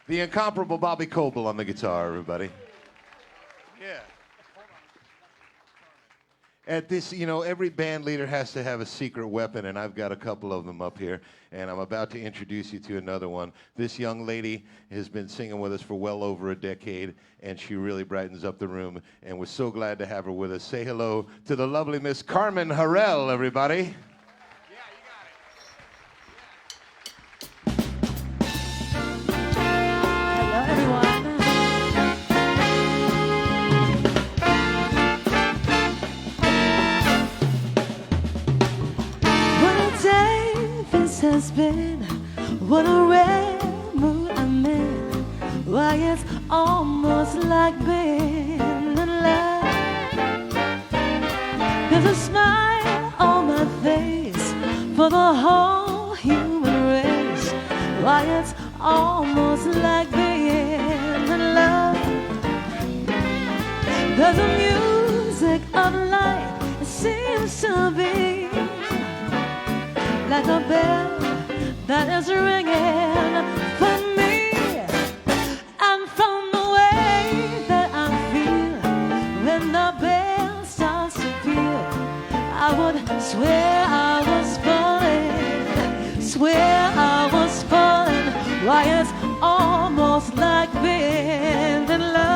The incomparable Bobby Coble on the guitar, everybody. Yeah. At this, you know, every band leader has to have a secret weapon, and I've got a couple of them up here, and I'm about to introduce you to another one. This young lady has been singing with us for well over a decade, and she really brightens up the room, and we're so glad to have her with us. Say hello to the lovely Miss Carmen Harrell, everybody. Has been what a rare mood I'm in. Why, it's almost like being in love. There's a smile on my face for the whole human race. Why, it's almost like being in love. There's a music of life, it seems to be like a bell that is ringing for me. And from the way that I feel when the bell starts to peal, I would swear I was falling, swear I was falling. Why, it's almost like being in love.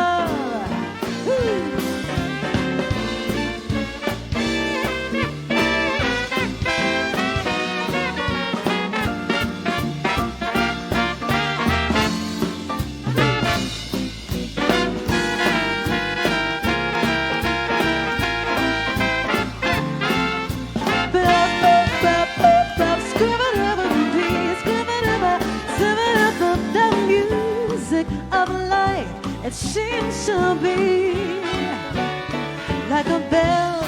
It seems to be like a bell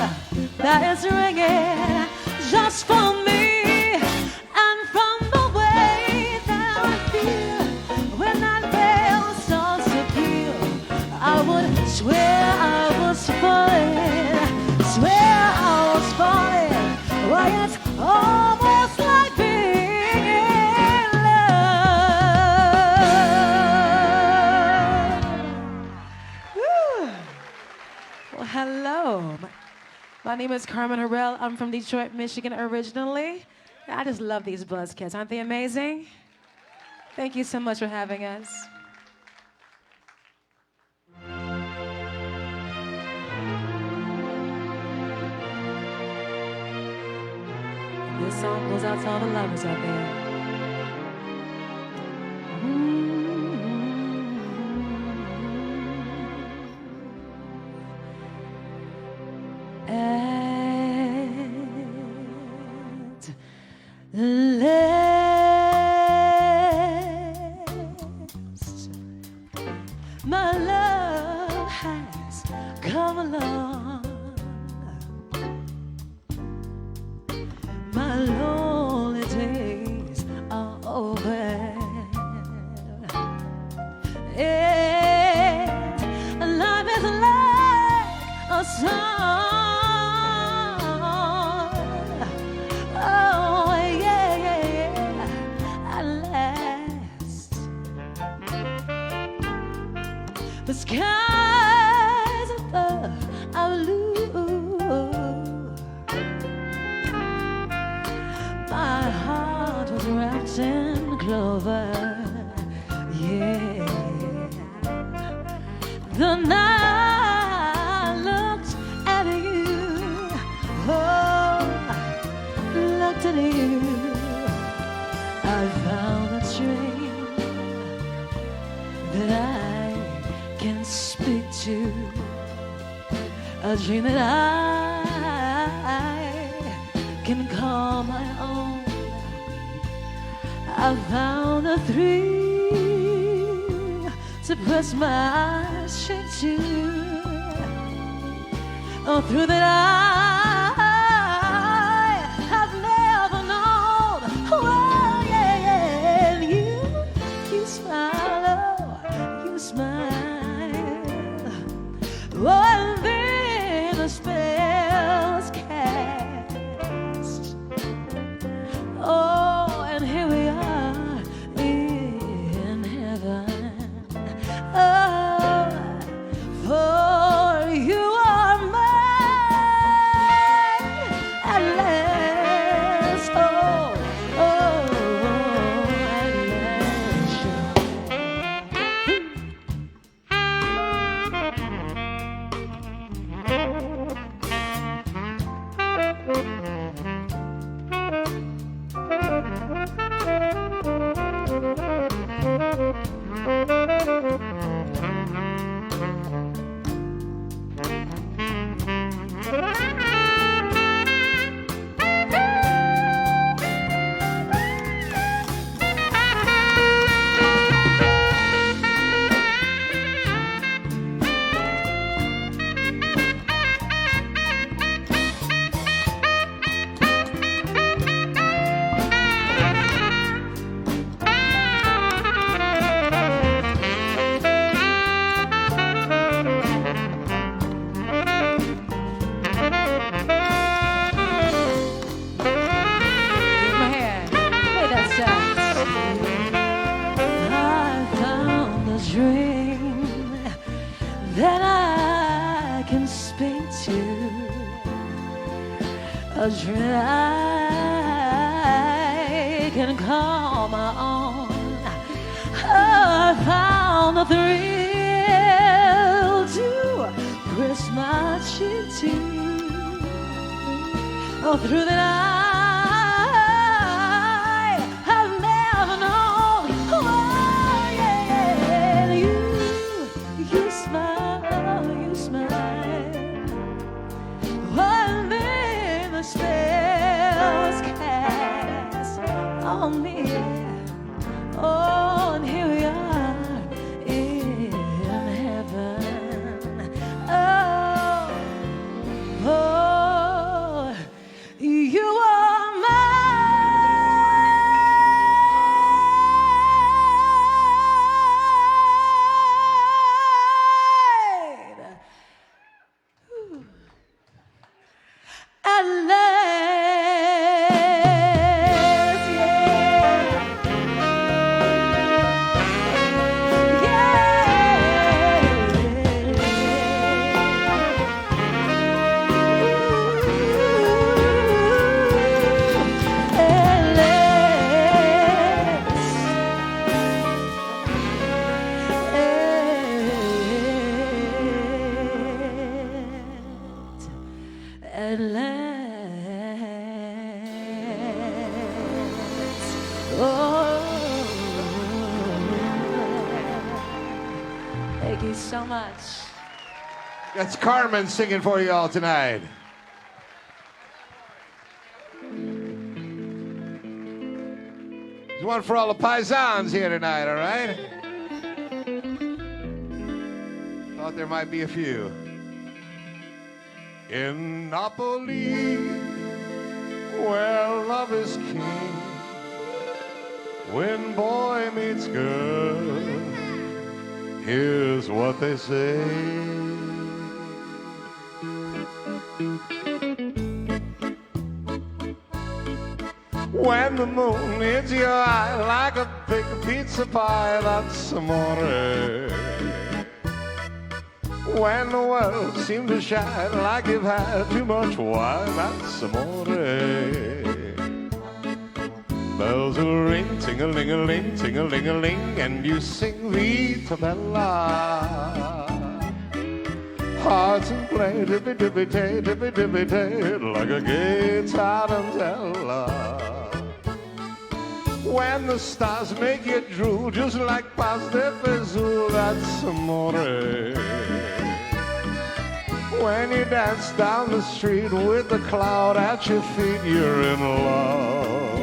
that is ringing just for me. And from the way that I feel when that bell starts to peal, I would swear I was falling, swear I was falling. Why, it's almost like being in love. Well, hello. My name is Carmen Harrell. I'm from Detroit, Michigan originally. I just love these Buzzcats. Aren't they amazing? Thank you so much for having us. This song goes out to all the lovers out there. My love has come along. My lonely days are over. And life is like a song. Oh, yeah, yeah, yeah. At last, the skies above are blue. My heart was wrapped in clover. Yeah. The night I looked at you, oh, looked at you, I found a dream that I can speak to, a dream that I can call my own. I found a thrill to press my eyes to. Oh, through that I have never known. Oh, yeah, and you smile, oh, you smile. Oh, and then the spell is cast. Oh, and here we are in heaven. at last. Oh, at that I can speak to, a dream I can call my own. I found the thrill to press my cheek to, through the night. Spells cast on me. Oh, and here we are in heaven. Oh, oh, you are mine. At last, at last, oh, thank you so much. That's Carmen singing for you all tonight. There's one for all the paisans here tonight, all right? Thought there might be a few. In Napoli, where love is king, when boy meets girl, here's what they say. When the moon hits your eye like a big pizza pie, that's amore. When the world seemed to shine like you've had too much wine, that's amore. Bells will ring, ting-a-ling-a-ling, ting-a-ling-a-ling, and you sing Vita Bella. Hearts and play, dippy-dippy-tay, dippy-dippy-tay, like a gay tarantella. When the stars make you drool, just like Pasta Fazool, that's amore. When you dance down the street with the cloud at your feet, you're in love.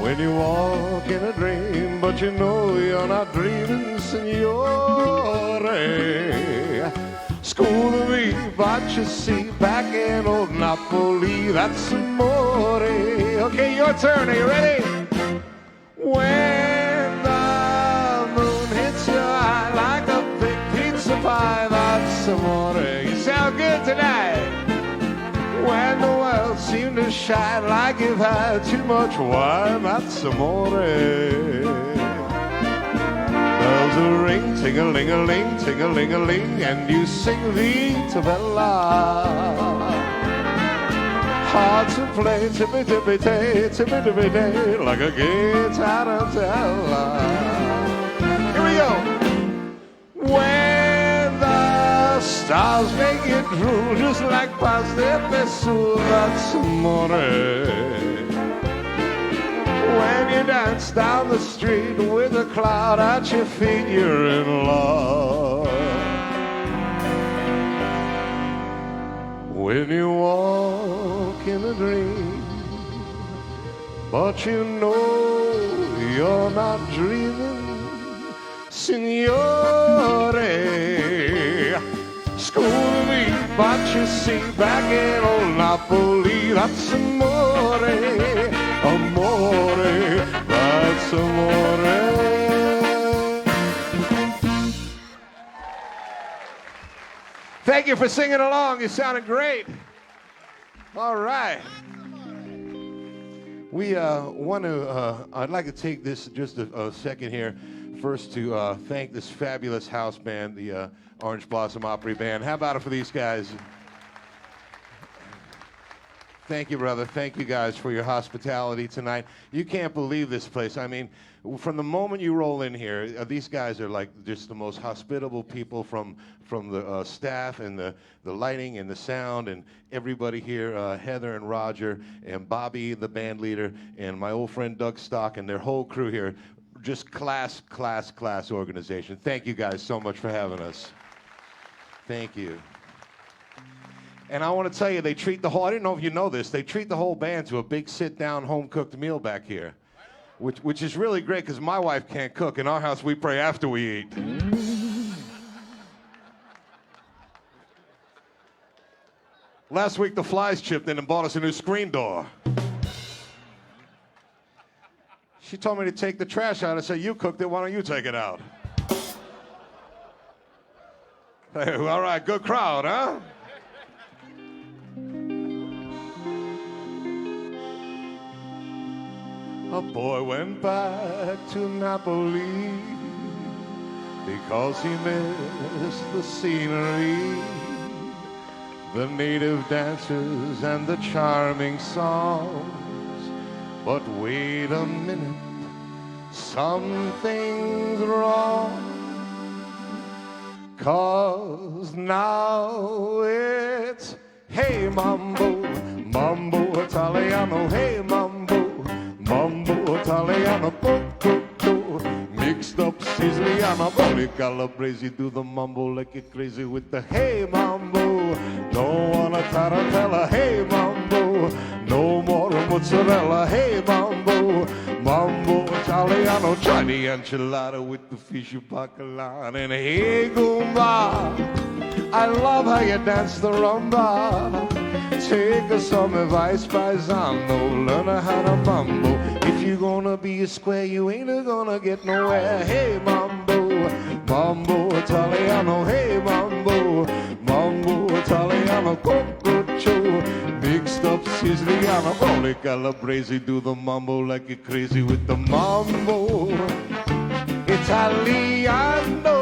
When you walk in a dream, but you know you're not dreaming, signore. School of me, but you see, back in old Napoli, that's amore. Okay, your turn, are you ready? When the moon hits your eye like a big pizza pie, that's amore. You sound good tonight. When the world seemed to shine like you've had too much wine, that's amore. Bells will ring, ting-a-ling-a-ling, ting-a-ling-a-ling, and you sing Vita Bella. starts to play tippy tippy tay, tippy tippy tay, like a guitar. Here we go. When the stars make it through, just like paz de peso, that's amore. When you dance down the street with a cloud at your feet, you're in love. When you walk in a dream, but you know you're not dreaming, signore, school me, but you see back in old Napoli, that's amore, amore, that's amore. Thank you for singing along. You sounded great. All right. We want to, I'd like to take this just a second here first to thank this fabulous house band, the Orange Blossom Opry Band. How about it for these guys? Thank you, brother. Thank you guys for your hospitality tonight. You can't believe this place. I mean, from the moment you roll in here, these guys are like just the most hospitable people from the staff and the lighting and the sound and everybody here, Heather and Roger and Bobby, the band leader, and my old friend Doug Stock and their whole crew here. Just class organization. Thank you guys so much for having us. Thank you. And I want to tell you, they treat the whole, I didn't know if you know this, they treat the whole band to a big sit-down, home-cooked meal back here, which is really great because my wife can't cook. In our house, we pray after we eat. Last week, the flies chipped in and bought us a new screen door. She told me to take the trash out. I said, you cooked it, why don't you take it out? Hey, all right, good crowd, huh? A boy went back to Napoli because he missed the scenery, the native dances and the charming songs. But wait a minute, something's wrong, 'cause now it's hey mambo, mambo Italiano, hey mambo, mambo Italiano, mixed up Siciliano, Poli Calabrese, do the mambo like you're crazy with the hey mambo. Don't want a tarantella, hey mambo, no more mozzarella, hey mambo, mambo Italiano, try the enchilada with the fishy bacala, and hey Goomba, I love how you dance the rumba. Take some advice, paisano, learn how to mambo. If you're gonna be a square, you ain't gonna get nowhere. Hey mambo, mambo Italiano, hey mambo, mambo Italiano, cococho, mixed up Siciliano, Poli Calabrese, do the mambo like you're crazy with the mambo Italiano.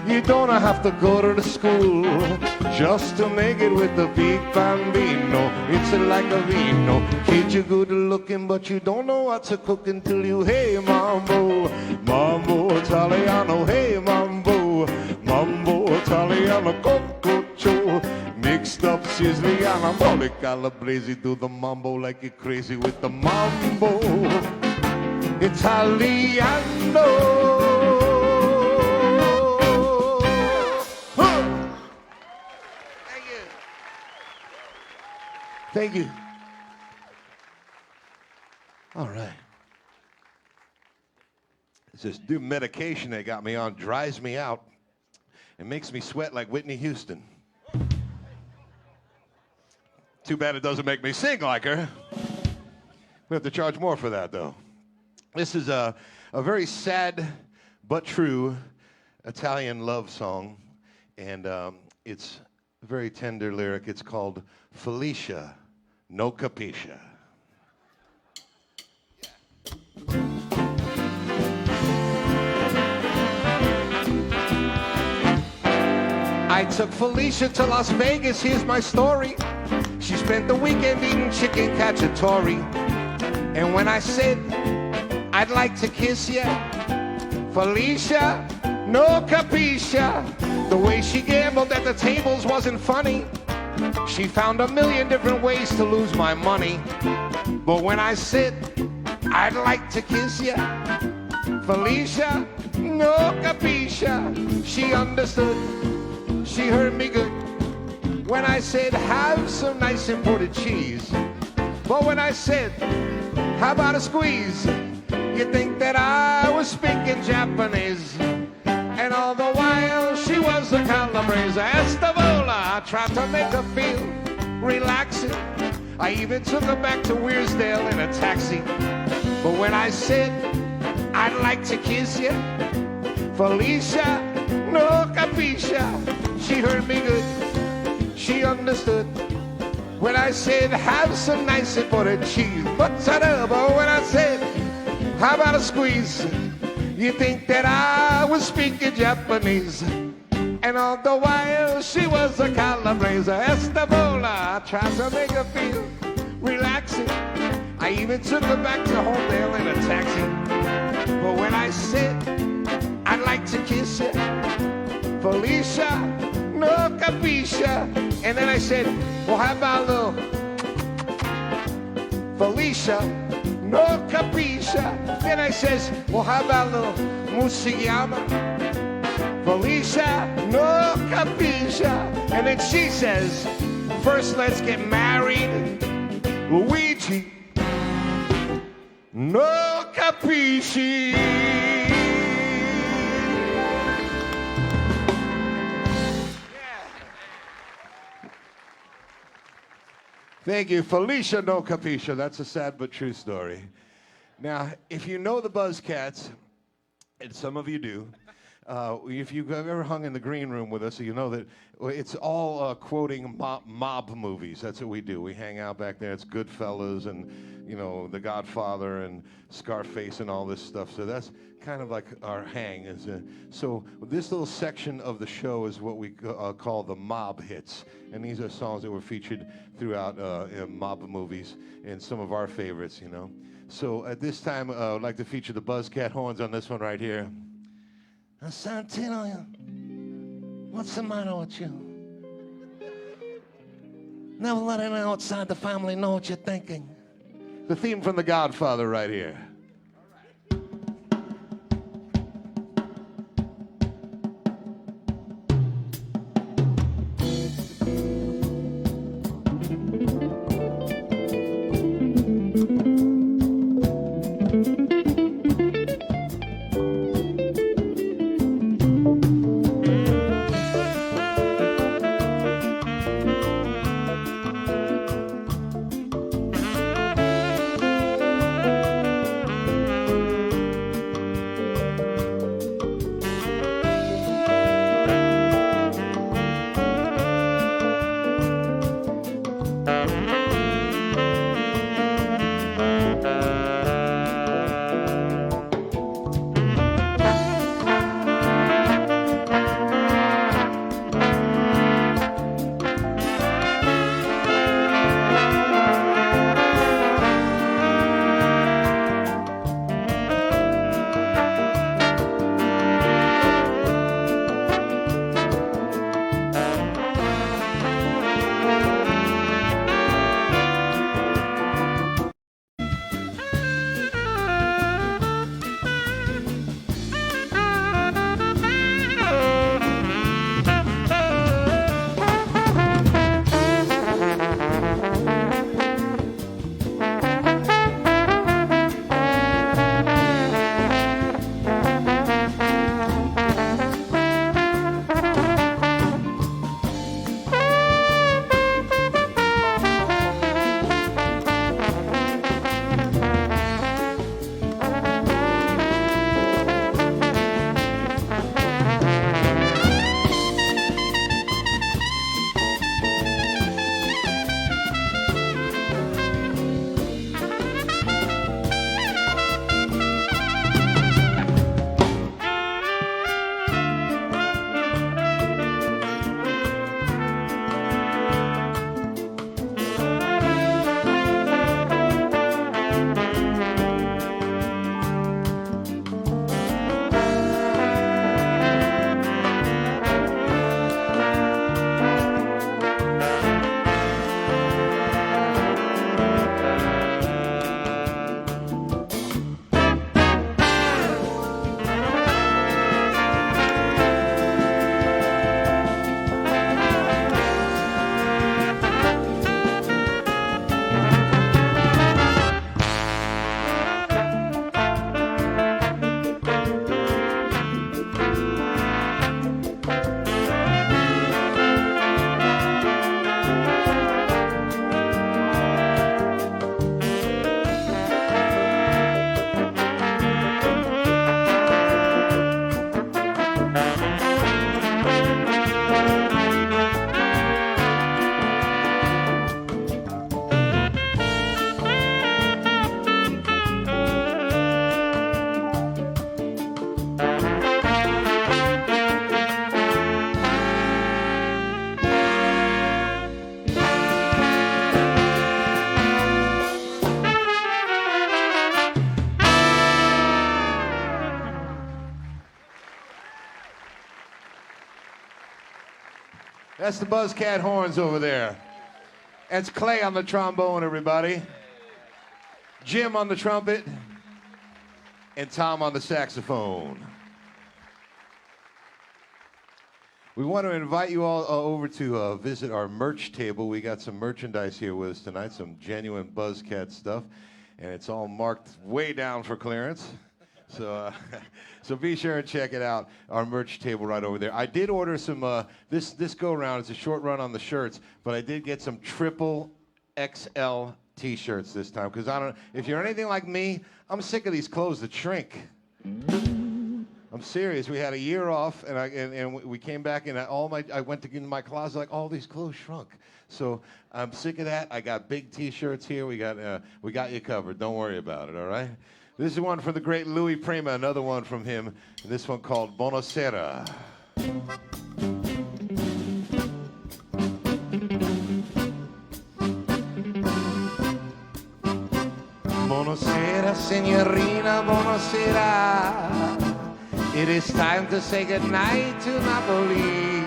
You don't have to go to the school just to make it with the big bambino. It's like a vino. Kid, you're good looking, but you don't know what to cook until you hey mambo, mambo Italiano, hey mambo, mambo Italiano, cococho, mixed up Siciliano, Poli Calabrese, do the mambo like you're crazy with the mambo Italiano. Thank you. All right. It's this new medication they got me on, dries me out. It makes me sweat like Whitney Houston. Too bad it doesn't make me sing like her. We have to charge more for that, though. This is a very sad but true Italian love song, and it's a very tender lyric. It's called Felicia, No Capiscia. I took Felicia to Las Vegas, here's my story. She spent the weekend eating chicken cacciatore. And when I said, I'd like to kiss ya, Felicia, no capiscia. The way she gambled at the tables wasn't funny. She found a million different ways to lose my money. But when I said, I'd like to kiss ya, Felicia, no capiscia. She understood, she heard me good. When I said, have some nice imported cheese. But when I said, how about a squeeze? You think that I was speaking Japanese. And all the while she was a calabrese. Estevola, I tried to make her feel relaxing. I even took her back to Weirsdale in a taxi. But when I said, I'd like to kiss you, Felicia, no capiscia. She heard me good, she understood. When I said, have some nice imported cheese. But when I said, how about a squeeze? You think that I was speaking Japanese. And all the while she was a calabrese. Estevola, I tried to make her feel relaxing. I even took her back to Homedale in a taxi. But when I said, I'd like to kiss you, Felicia, no capiscia. And then I said, well, how about a little Felicia, no capiscia. Then I says, well, how about a little Musiyama? Felicia, no capiscia. And then she says, first let's get married, Luigi, no capisci. Thank you, Felicia No Capiscia. That's a sad but true story. Now, if you know the Buzzcats, and some of you do, if you've ever hung in the green room with us, you know that it's all quoting mob movies. That's what we do. We hang out back there. It's Goodfellas and, you know, The Godfather and Scarface and all this stuff. So that's kind of like our hang. So this little section of the show is what we call the mob hits. And these are songs that were featured throughout mob movies and some of our favorites, you know. So at this time, I'd like to feature the Buzzcat horns on this one right here. Santino, what's the matter with you? Never let anyone outside the family know what you're thinking. The theme from The Godfather right here. That's the Buzzcat horns over there. That's Clay on the trombone, everybody. Jim on the trumpet. And Tom on the saxophone. We want to invite you all over to visit our merch table. We got some merchandise here with us tonight, some genuine Buzzcat stuff, and it's all marked way down for clearance. So, so be sure and check it out. Our merch table right over there. I did order some. This go around. It's a short run on the shirts, but I did get some triple XL T-shirts this time because I don't. If you're anything like me, I'm sick of these clothes that shrink. I'm serious. We had a year off, and we came back, and I went into my closet, like all these clothes shrunk. So I'm sick of that. I got big T-shirts here. We got you covered. Don't worry about it. All right. This is one from the great Louis Prima. Another one from him. This one called Buonasera. Buonasera, signorina. Buonasera. It is time to say goodnight to Napoli.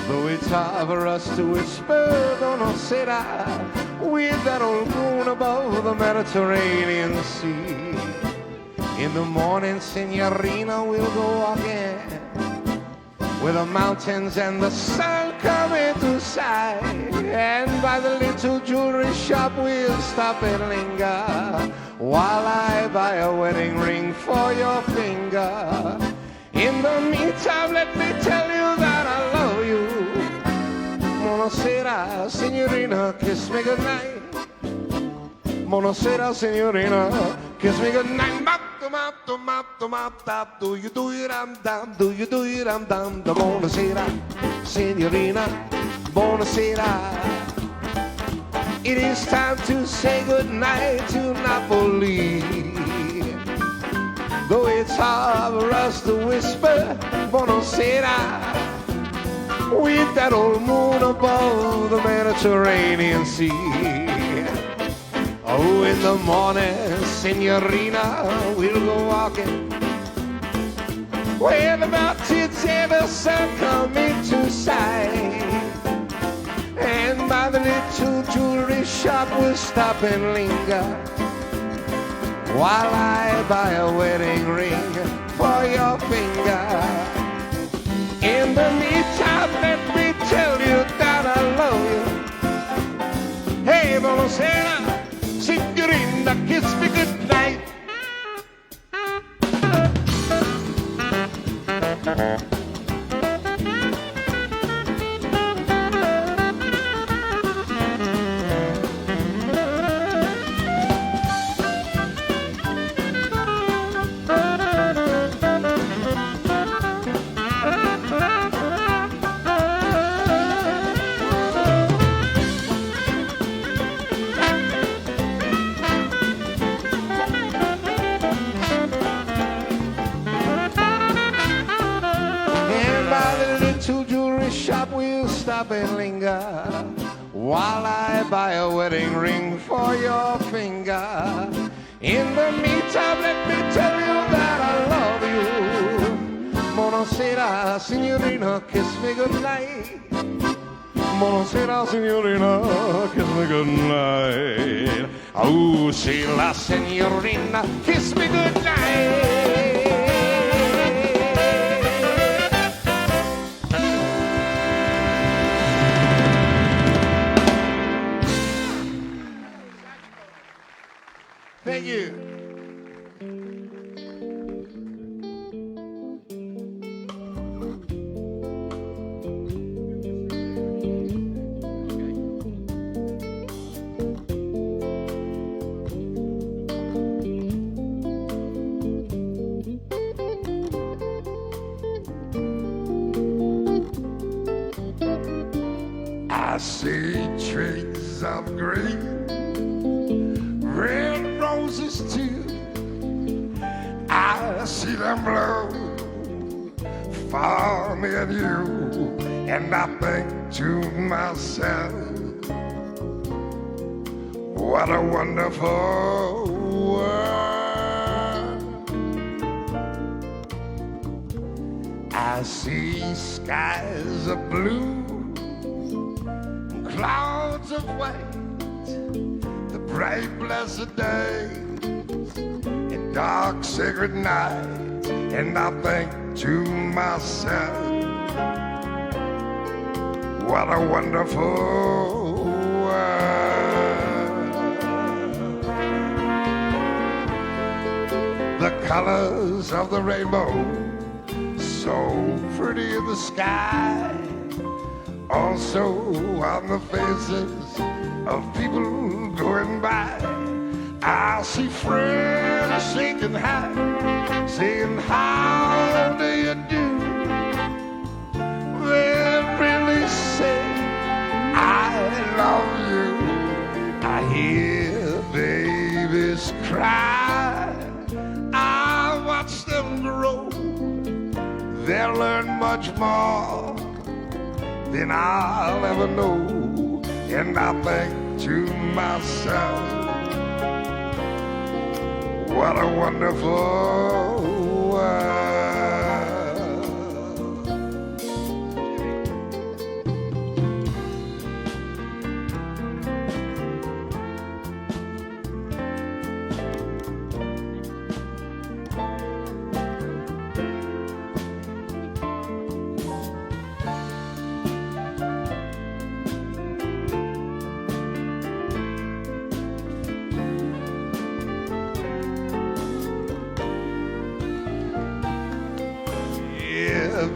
Though it's hard for us to whisper Buonasera with that old moon above the Mediterranean Sea. In the morning, signorina, we'll go walking with the mountains and the sun coming to sight. And by the little jewelry shop, we'll stop and linger while I buy a wedding ring for your finger. In the meantime, let me tell you that I love you. Buonasera, signorina, kiss me goodnight. Buonasera, signorina, kiss me goodnight. Do you do it, I'm down, do you do it, I'm down. Buonasera, signorina, buonasera. It is time to say goodnight to Napoli. Though it's hard for us to whisper Buonasera with that old moon above the Mediterranean Sea. Oh, in the morning, signorina, we'll go walking where the mountains and the sun come into sight. And by the little jewelry shop we'll stop and linger while I buy a wedding ring for your finger. In the meantime, let me tell you that I love you. Hey, buonasera, signorina, kiss me goodnight. Stop and linger while I buy a wedding ring for your finger. In the meantime, let me tell you that I love you. Buonasera, signorina, kiss me goodnight. Buonasera, signorina, kiss me goodnight. Oh, sì, la signorina, kiss me goodnight. Thank you. I see trees of green, red roses too. I see them blow for me and you, and I think to myself, what a wonderful world. I see skies of blue clouds of white, the bright blessed day, and dark sacred night, and I think to myself, what a wonderful world. The colors of the rainbow, so pretty in the sky, also on the faces of people going by. I see friends shaking hands, saying, how do you do? They really say, I love you. I hear babies cry. I watch them grow. They'll learn much more than I'll ever know. And I think to myself, what a wonderful world.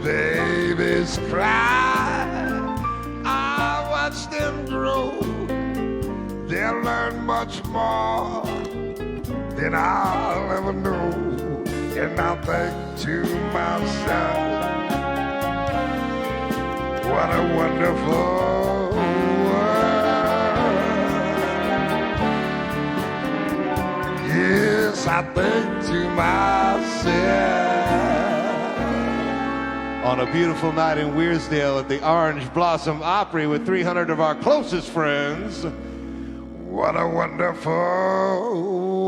Babies cry, I watch them grow. They'll learn much more than I'll ever know. And I think to myself, what a wonderful world. Yes, I think to myself. On a beautiful night in Wearsdale at the Orange Blossom Opry with 300 of our closest friends. What a wonderful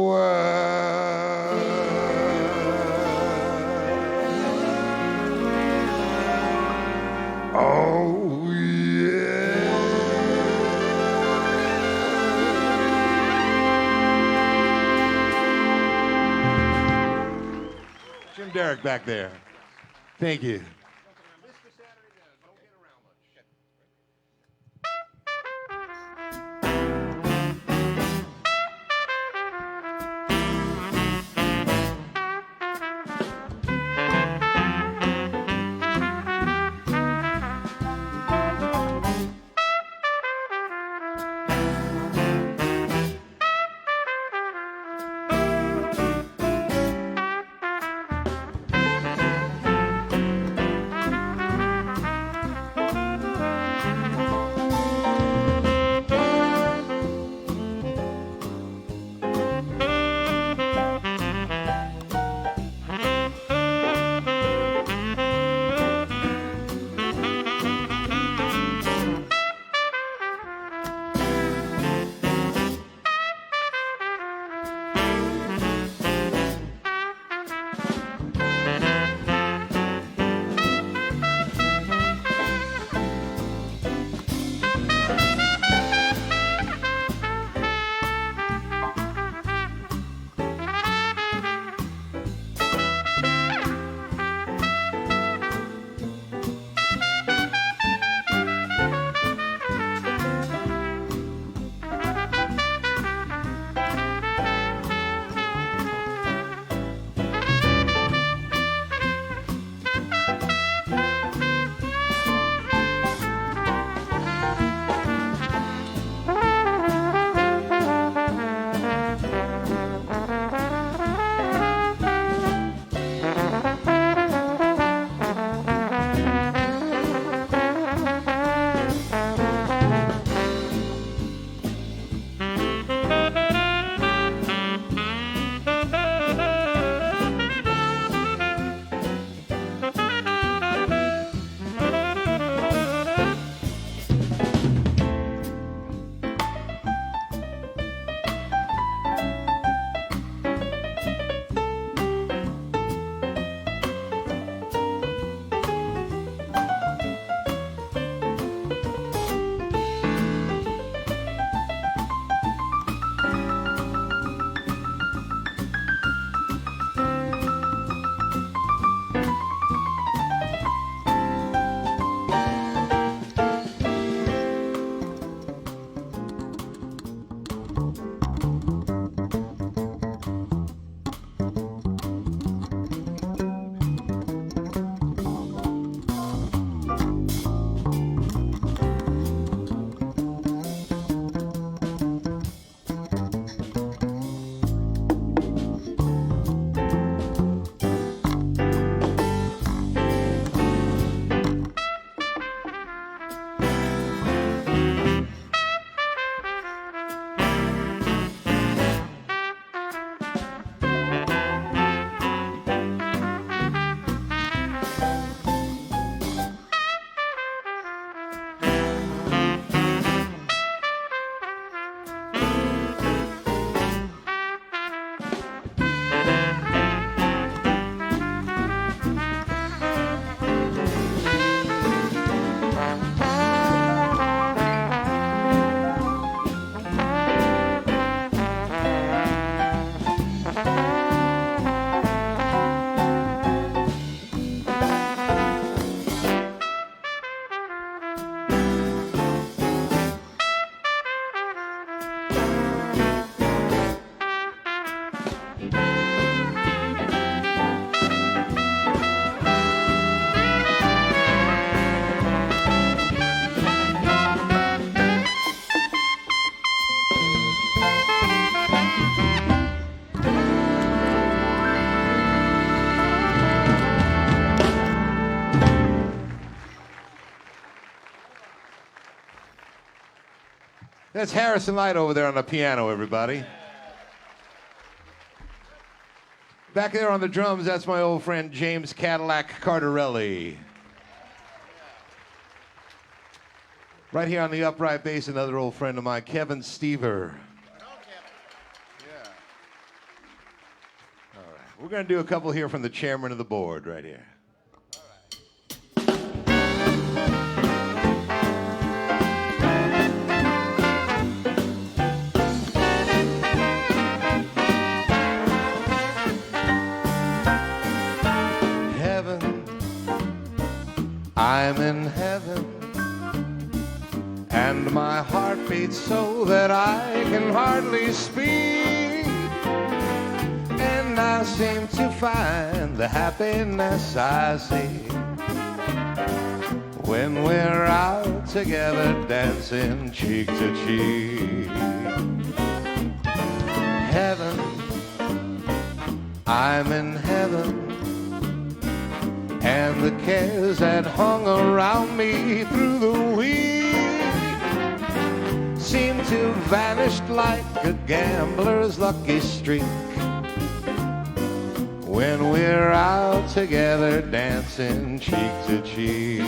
world. Oh, yeah. Jim Derrick back there. Thank you. That's Harrison Light over there on the piano, everybody. Back there on the drums, that's my old friend James Cadillac Cardarelli. Right here on the upright bass, another old friend of mine, Kevin Stever. All right, we're going to do a couple here from the chairman of the board right here. I'm in heaven, and my heart beats so that I can hardly speak. And I seem to find the happiness I see when we're out together dancing cheek to cheek. Heaven, I'm in heaven, and the cares that hung around me through the week seem to vanish like a gambler's lucky streak when we're out together dancing cheek to cheek.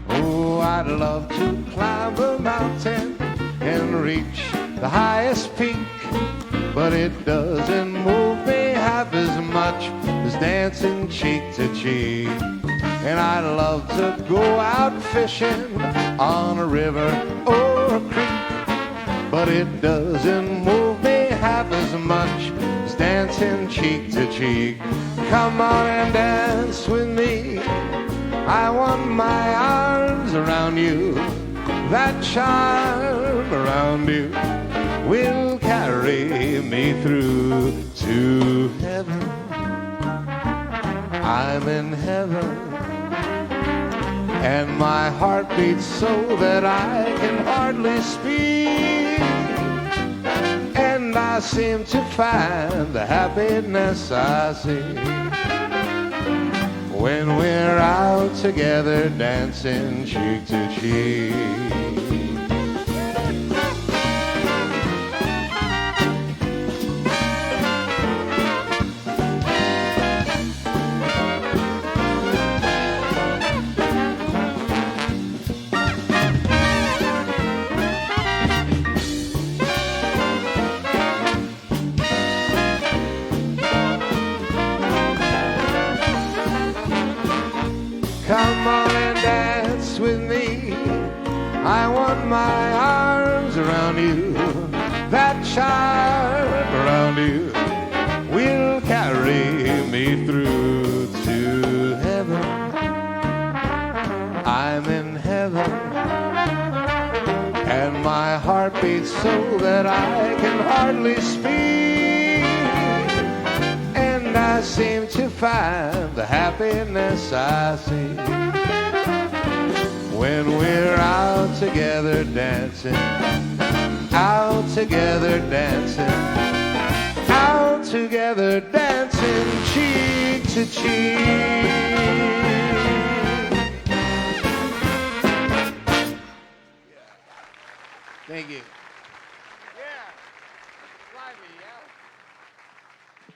Oh, I'd love to climb the mountain and reach the highest peak, but it doesn't move me half as much as dancing cheek to cheek. And I'd love to go out fishing on a river or a creek, but it doesn't move me half as much as dancing cheek to cheek. Come on and dance with me, I want my arms around you, that charm around you will carry me through to heaven. I'm in heaven, and my heart beats so that I can hardly speak. And I seem to find the happiness I see when we're out together dancing cheek to cheek. Come on and dance with me, I want my arms around you, that charm around you will carry me through to heaven. I'm in heaven, and my heart beats so that I can hardly speak. And I seem to find the happiness I see when we're out together dancing, out together dancing, out together dancing cheek to cheek. Thank you.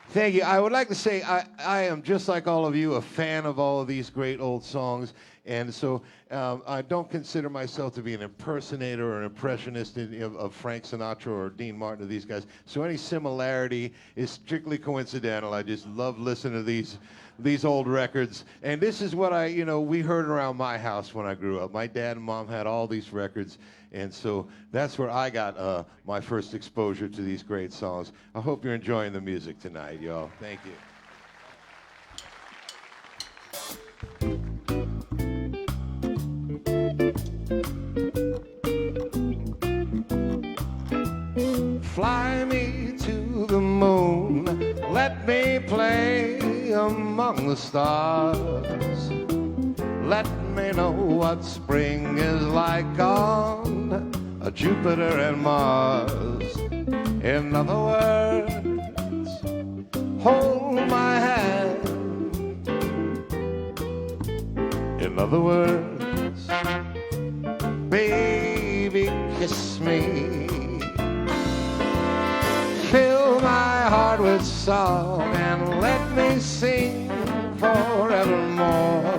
Thank you. I would like to say I am, just like all of you, a fan of all of these great old songs. And so I don't consider myself to be an impersonator or an impressionist of Frank Sinatra or Dean Martin or these guys. So any similarity is strictly coincidental. I just love listening to these old records. And this is what we heard around my house when I grew up. My dad and mom had all these records. And so that's where I got my first exposure to these great songs. I hope you're enjoying the music tonight, y'all. Thank you. Fly me to the moon, let me play among the stars. Let me know what spring is like on Jupiter and Mars. In other words, hold my hand. In other words, baby, kiss me. Fill my heart with song and let me sing forevermore.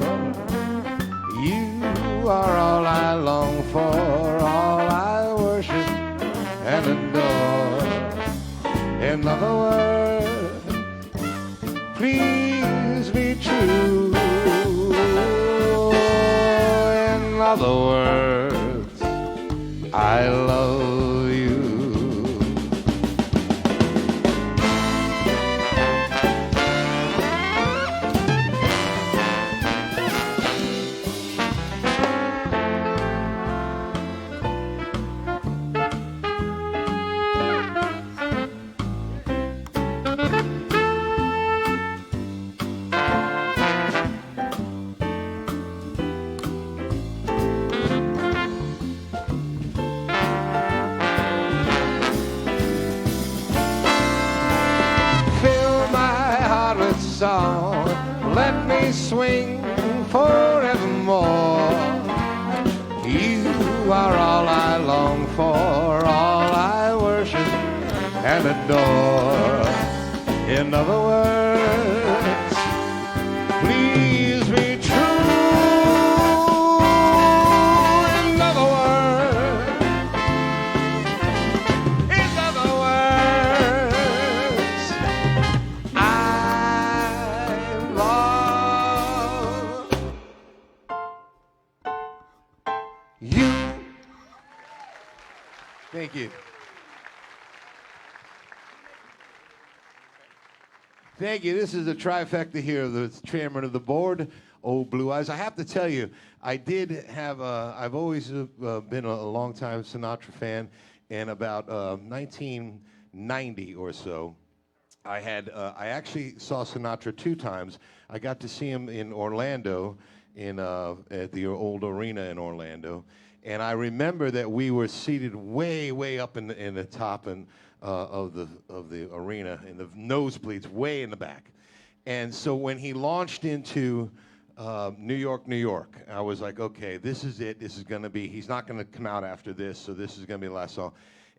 You are all I long for, all I worship and adore. In other words, please be true. In other words, I love you. Song, let me swing forevermore. You are all I long for, all I worship and adore. In other words, please be true. In other words, you. Thank you. Thank you. This is a trifecta here of the chairman of the board, Old Blue Eyes. I have to tell you, I did have, I've always been a long-time Sinatra fan, and about 1990 or so, I actually saw Sinatra 2 times. I got to see him in Orlando, at the old arena in Orlando, and I remember that we were seated way up in the top of the arena, in the nosebleeds, way in the back. And so when he launched into New York, I was like, okay, this is it. This is gonna be. He's not gonna come out after this, so this is gonna be the last song.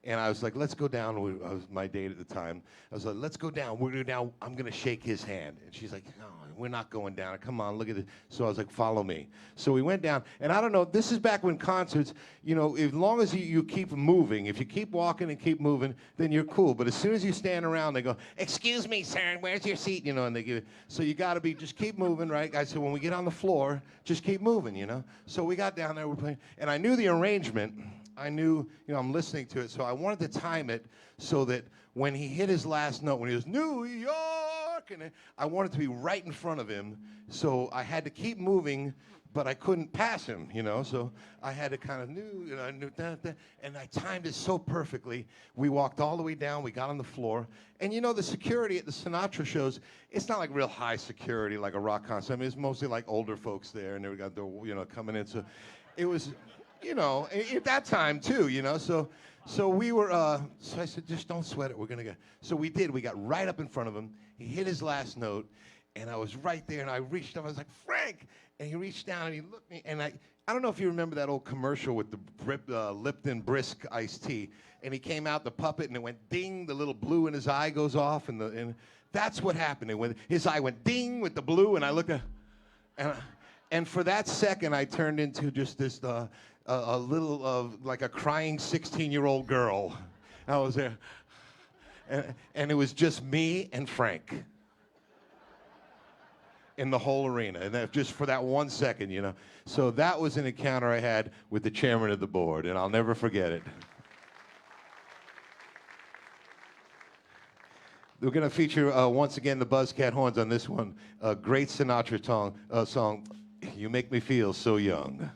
And I was like, let's go down. I was my date at the time. I was like, let's go down. We're going down. I'm going to shake his hand. And she's like, no, we're not going down. Come on, look at it. So I was like, follow me. So we went down. And I don't know, this is back when concerts, you know, as long as you keep moving, if you keep walking and keep moving, then you're cool. But as soon as you stand around, they go, excuse me, sir, where's your seat? You know, and they give it. So you got to be, just keep moving, right? I said, when we get on the floor, just keep moving, you know? So we got down there, we're playing. And I knew the arrangement. I knew, you know, I'm listening to it, so I wanted to time it so that when he hit his last note, when he was New York, and I wanted to be right in front of him, so I had to keep moving, but I couldn't pass him, you know, so I had to kind of and I timed it so perfectly. We walked all the way down, we got on the floor, and you know, the security at the Sinatra shows, it's not like real high security like a rock concert. I mean, it's mostly like older folks there, and they got the, you know, coming in, so it was, you know, at that time too, you know, so we were, so I said, just don't sweat it, we're gonna go. So we did, we got right up in front of him, he hit his last note, and I was right there, and I reached up, I was like, Frank! And he reached down, and he looked at me, and I don't know if you remember that old commercial with the Lipton Brisk iced tea, and he came out, the puppet, and it went ding, the little blue in his eye goes off, and that's what happened. His eye went ding with the blue, and I looked at, and for that second, I turned into just this, a little, like a crying 16-year-old girl. I was there. And it was just me and Frank in the whole arena. And that just for that 1 second, you know. So that was an encounter I had with the chairman of the board, and I'll never forget it. We're going to feature, once again, the Buzzcat horns on this one. A great Sinatra song, You Make Me Feel So Young.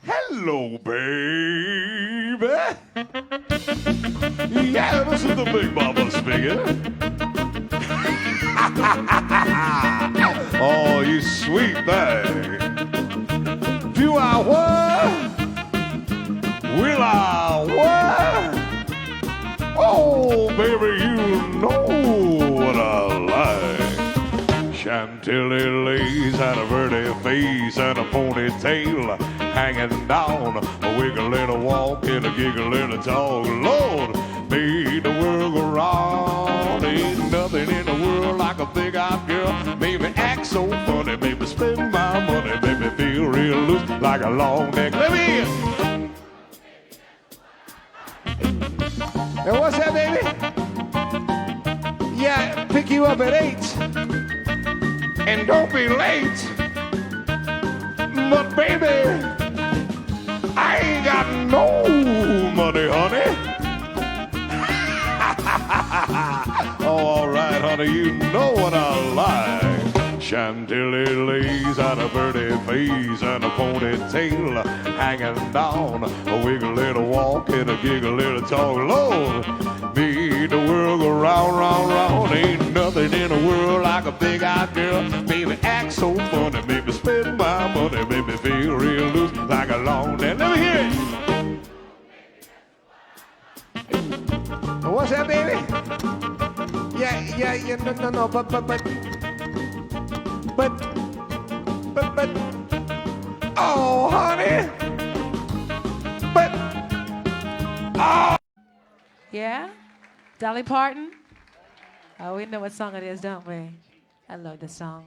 Hello, baby. Yeah, this is the Big Bopper speaking. Oh, you sweet thing. Do I what? Will I what? Oh, baby, you know what I like. Chantilly lace and a pretty face and a ponytail hanging down, a wiggle and a walk and a giggle and a talk. Lord, made the world go round. Ain't nothing in the world like a big-eyed girl. Made me act so funny, made me spend my money, made me feel real loose like a long neck. Let me in. And what's that, baby? Yeah, pick you up at 8. And don't be late. But baby, I ain't got no money, honey. Oh, all right, honey, you know what I like. Chantilly lace and a pretty face and a ponytail hanging down, a wiggle little walk and a giggle little talk. Lord, made the world go round, round, round. Ain't nothing in the world like a big-eyed girl. Made me act so funny, made me spend my money, made me feel real loose like a long neck. Let me hear it. What's that, baby? Yeah, no, but, oh, honey, but, oh. Yeah? Dolly Parton? Oh, we know what song it is, don't we? I love this song.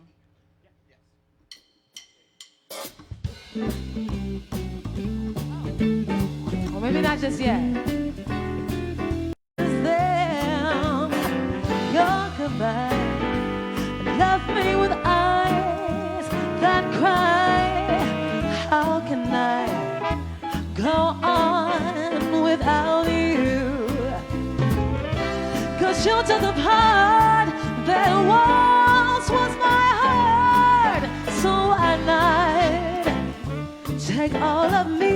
Or maybe not just yet. Your goodbye left me with eyes that cry. How can I go on without you? 'Cause you took the part that once was my heart. So I night take all of me.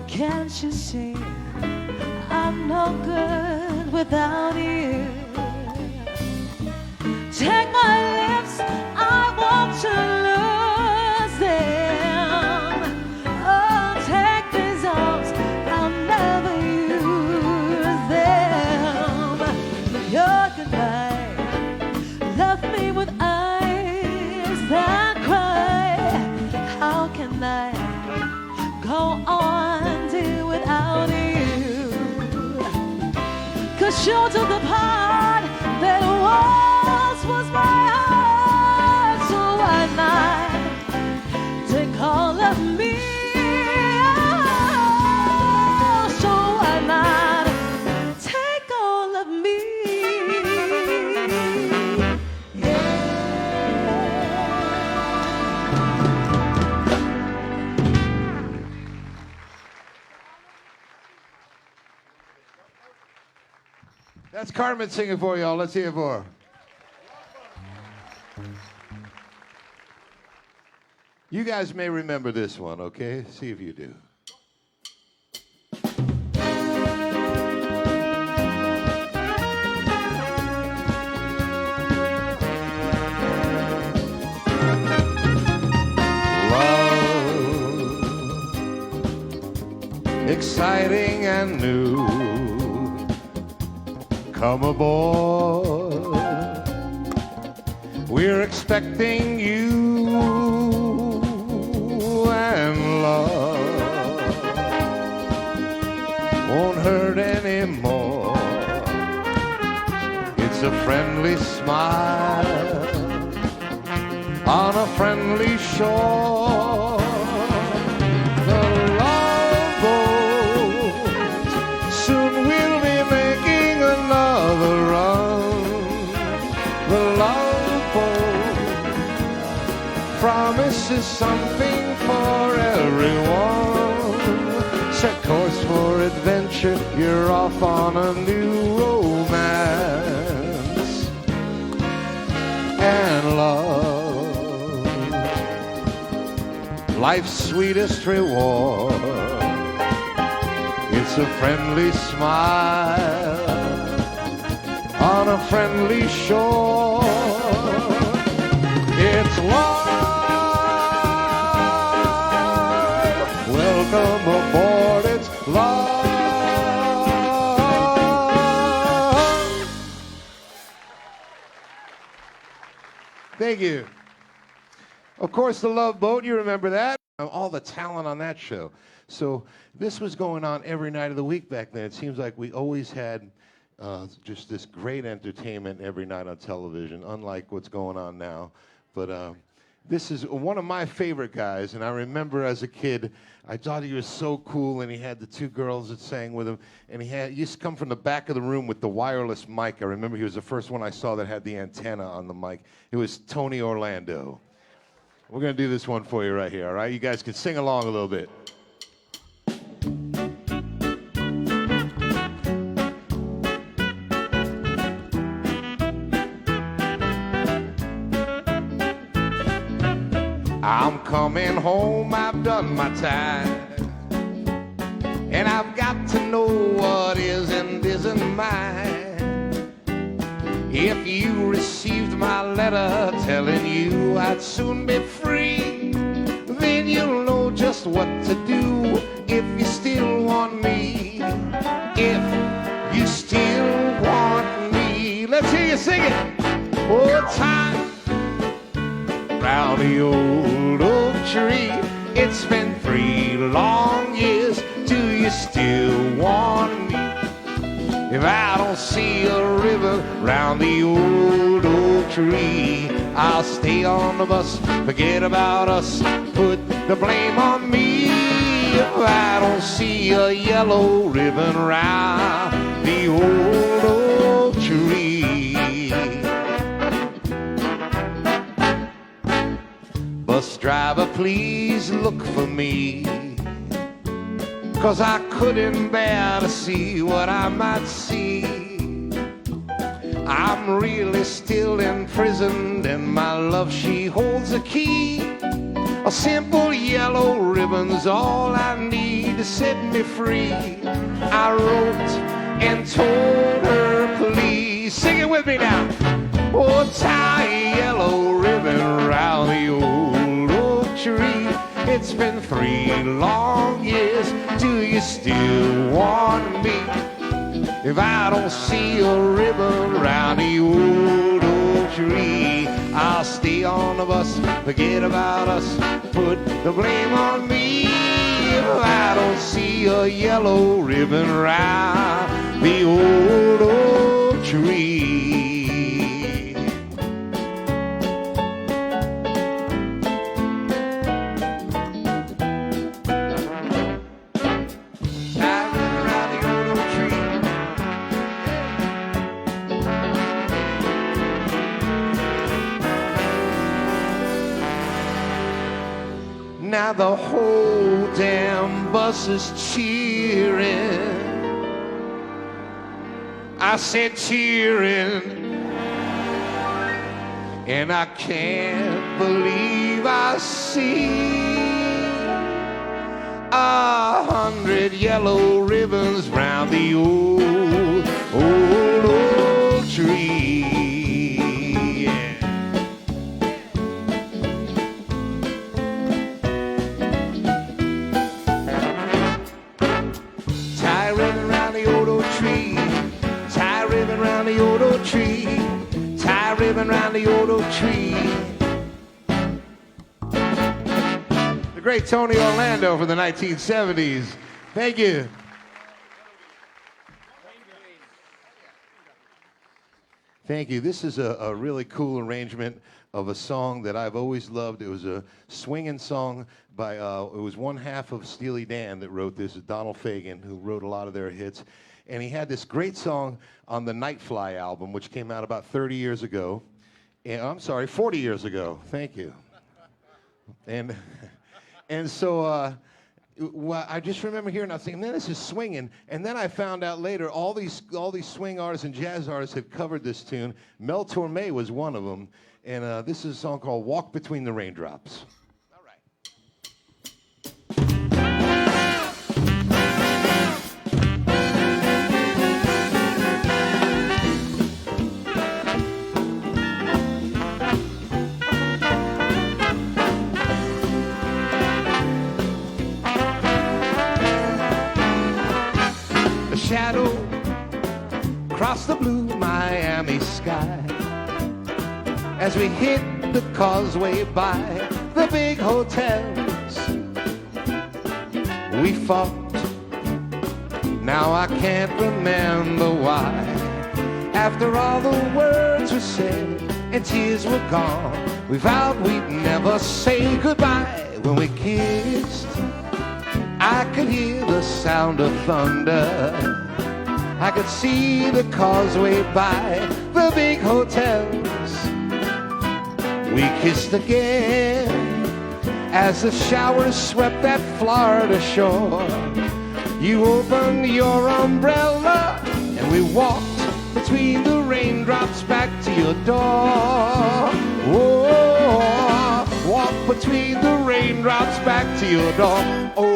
Can't you see I'm no good without you? Take my lips, I want to lose them. Oh, go on, dear, without you. 'Cause you took the part that once was my heart. So why not take all of me? Oh, so why not take all of me? That's Carmen singing for y'all. Let's hear it for her. You guys may remember this one, okay? See if you do. Love, exciting and new. Come aboard, we're expecting you, and love won't hurt anymore. It's a friendly smile on a friendly shore. The love boat soon will be making another run. The love boat promises something for everyone. Set course for adventure, you're off on a new romance. And love, life's sweetest reward, it's a friendly smile on a friendly shore. It's love. Welcome aboard, it's love. Thank you. Of course, the Love Boat, you remember that? All the talent on that show. So this was going on every night of the week back then. It seems like we always had just this great entertainment every night on television, unlike what's going on now. But this is one of my favorite guys, and I remember as a kid, I thought he was so cool, and he had the two girls that sang with him, and he used to come from the back of the room with the wireless mic. I remember he was the first one I saw that had the antenna on the mic. It was Tony Orlando. We're going to do this one for you right here, all right? You guys can sing along a little bit. I'm coming home, I've done my time, and I've got to know what is and isn't mine. If you received my letter telling you I'd soon be free, then you'll know just what to do if you still want me. If you still want me. Let's hear you sing it. Oh, time round the old oak tree. It's been 3 long years. Do you still want me? If I don't see a river round the old oak tree, I'll stay on the bus, forget about us, put the blame on me. If I don't see a yellow ribbon round the old oak tree. Bus driver, please look for me, 'cause I couldn't bear to see what I might see. I'm really still imprisoned, and my love, she holds a key. A simple yellow ribbon's all I need to set me free. I wrote and told her, please, sing it with me now. Oh, tie a yellow ribbon round the old oak tree. It's been 3 long years. Do you still want me? If I don't see a ribbon round the old oak tree, I'll stay on the bus, forget about us, put the blame on me. If see a yellow ribbon round the old oak tree. Tied around the old oak tree. Now the whole damn bus is cheering. I said cheering. And I can't believe I see 100 yellow ribbons round the old oak tree. Yeah. Tie a ribbon round the old oak tree. Tie a ribbon round the old oak tree. Tie a ribbon round the old oak tree. The great Tony Orlando from the 1970s. Thank you. Thank you. This is a really cool arrangement of a song that I've always loved. It was a swinging song by, it was one half of Steely Dan that wrote this, Donald Fagen, who wrote a lot of their hits. And he had this great song on the Nightfly album, which came out about 30 years ago. And, I'm sorry, 40 years ago. Thank you. And so well, I just remember hearing that thinking, man, this is swinging. And then I found out later all these swing artists and jazz artists had covered this tune. Mel Torme was one of them. And this is a song called Walk Between the Raindrops. All right. A shadow across the blue Miami sky as we hit the causeway by the big hotels. We fought, now I can't remember why. After all the words were said and tears were gone, we vowed we'd never say goodbye. When we kissed, I could hear the sound of thunder. I could see the causeway by the big hotels. We kissed again as the showers swept that Florida shore. You opened your umbrella and we walked between the raindrops back to your door. Oh, walk between the raindrops back to your door. Oh,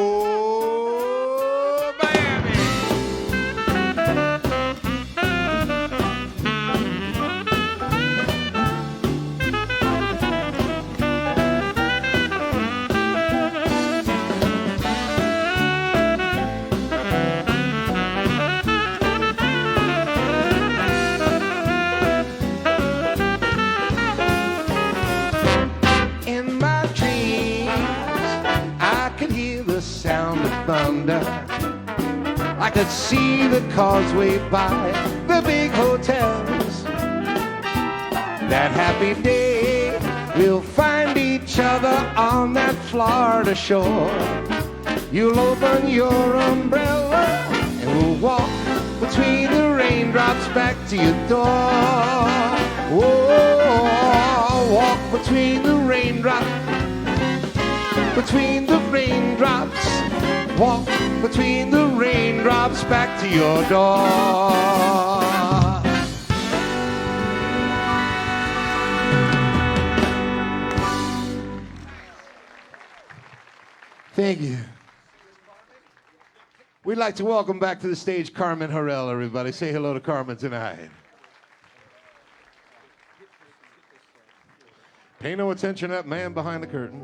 I could see the causeway by the big hotels. That happy day, we'll find each other on that Florida shore. You'll open your umbrella and we'll walk between the raindrops back to your door. Oh, walk between the raindrops, between the raindrops. Walk between the raindrops back to your door. Thank you. We'd like to welcome back to the stage Carmen Harrell, everybody. Say hello to Carmen tonight. Pay no attention to that man behind the curtain.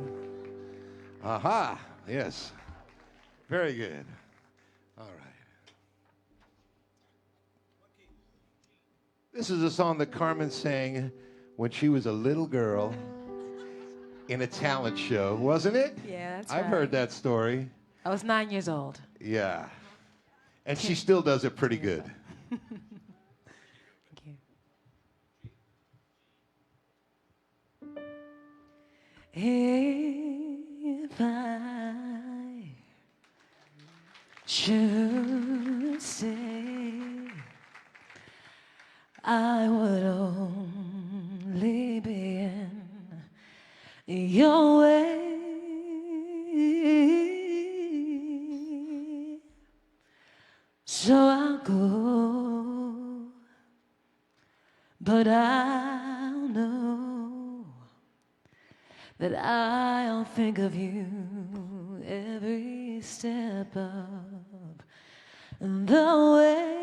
Aha, yes. Very good. All right. This is a song that Carmen sang when she was a little girl in a talent show, wasn't it? Yeah, that's I've right. heard that story. I was 9 years old. Yeah. And she still does it pretty good. Thank you. If I should say I would only be in your way, so I'll go, but I'll know that I'll think of you every step of the way.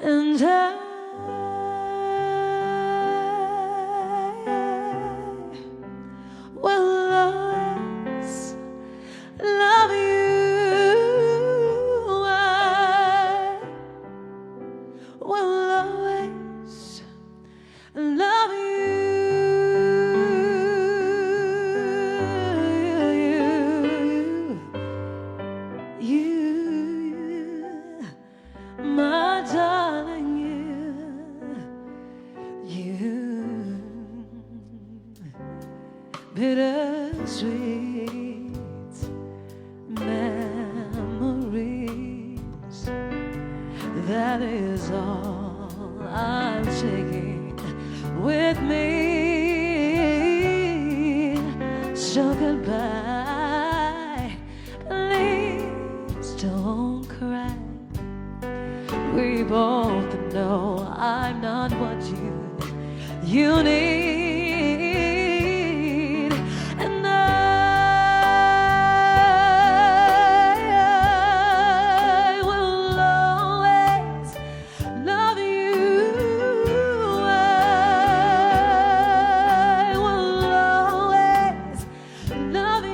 And I will always love you. I will always love you. You, my darling, you, bittersweet memories. That is all I'm taking with me. So goodbye, please don't cry. We both know I'm not what you need, and I will always love you. I will always love you.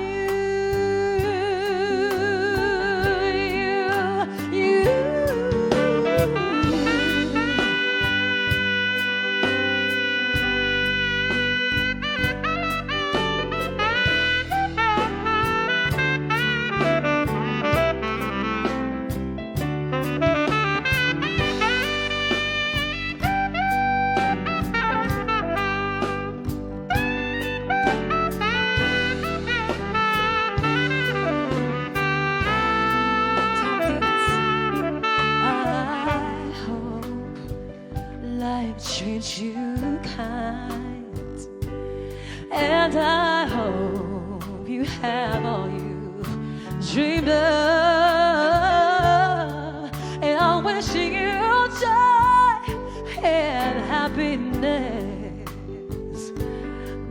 I hope life treats you kind, and I hope you have all you've dreamed of, and I'm wishing you joy and happiness.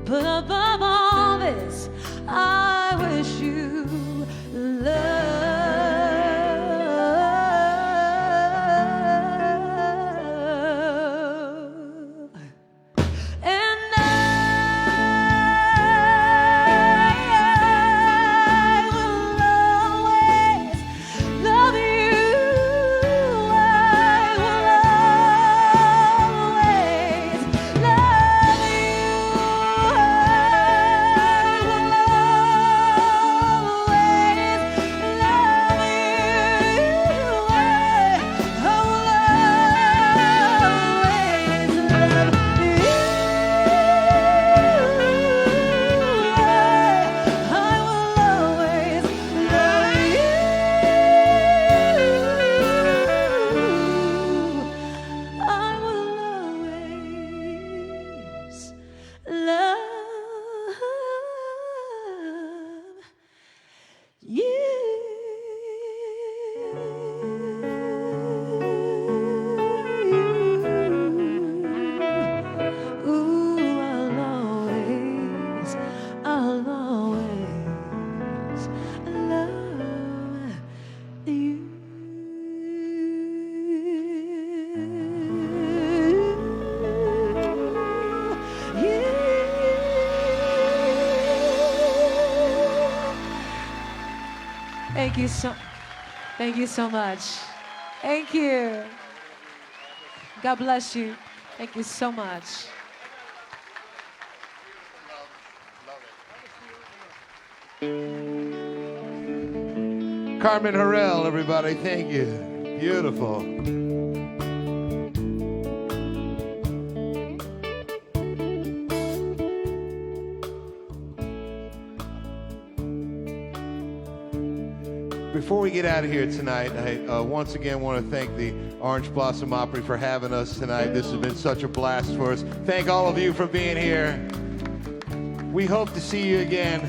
But above all this, I wish you love. And I will always love you. I will always love you. Thank you so much. Thank you. God bless you. Thank you so much. Carmen Harrell, everybody, thank you. Beautiful. Before we get out of here tonight, I once again want to thank the Orange Blossom Opry for having us tonight. This has been such a blast for us. Thank all of you for being here. We hope to see you again.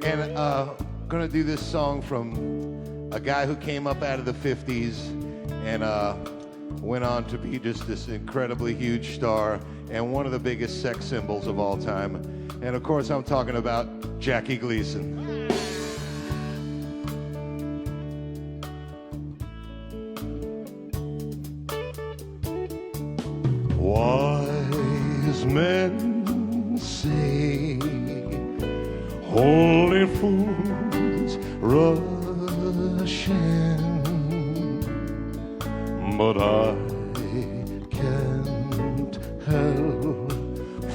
And gonna do this song from a guy who came up out of the 50s and went on to be just this incredibly huge star and one of the biggest sex symbols of all time. And of course, I'm talking about Jackie Gleason. Wise men say only fools rush in, but I can't help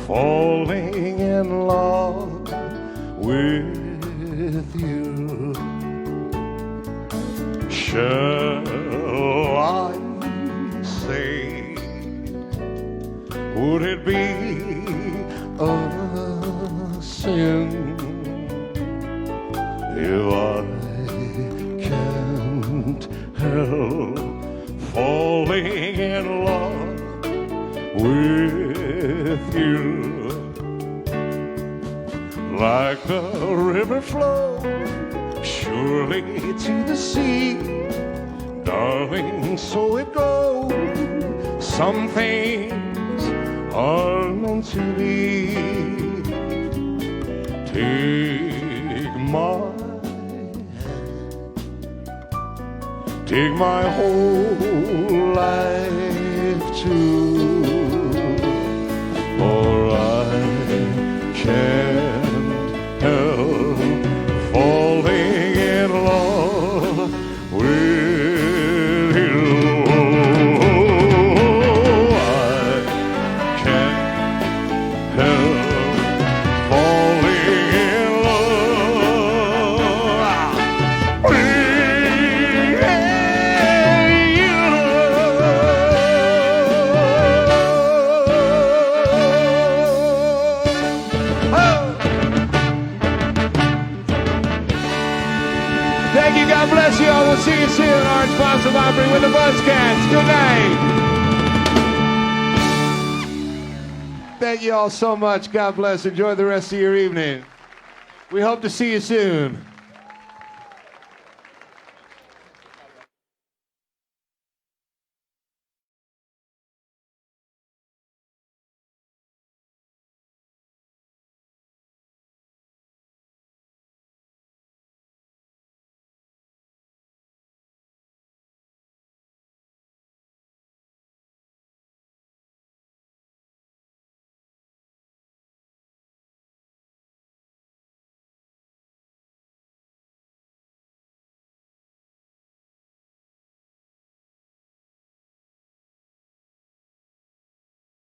falling in love with you. Shall I say, would it be a sin if I can't help falling in love with you? Like the river flows surely to the sea, darling, so it goes. Some things are meant to be. Take my whole life too, for I can't help falling in love with you. I can't help falling in love with you. Thank you. God bless you all. We'll see you soon. Orange Blossom Opry with the Buzzcats. Good night. Thank you all so much. God bless. Enjoy the rest of your evening. We hope to see you soon.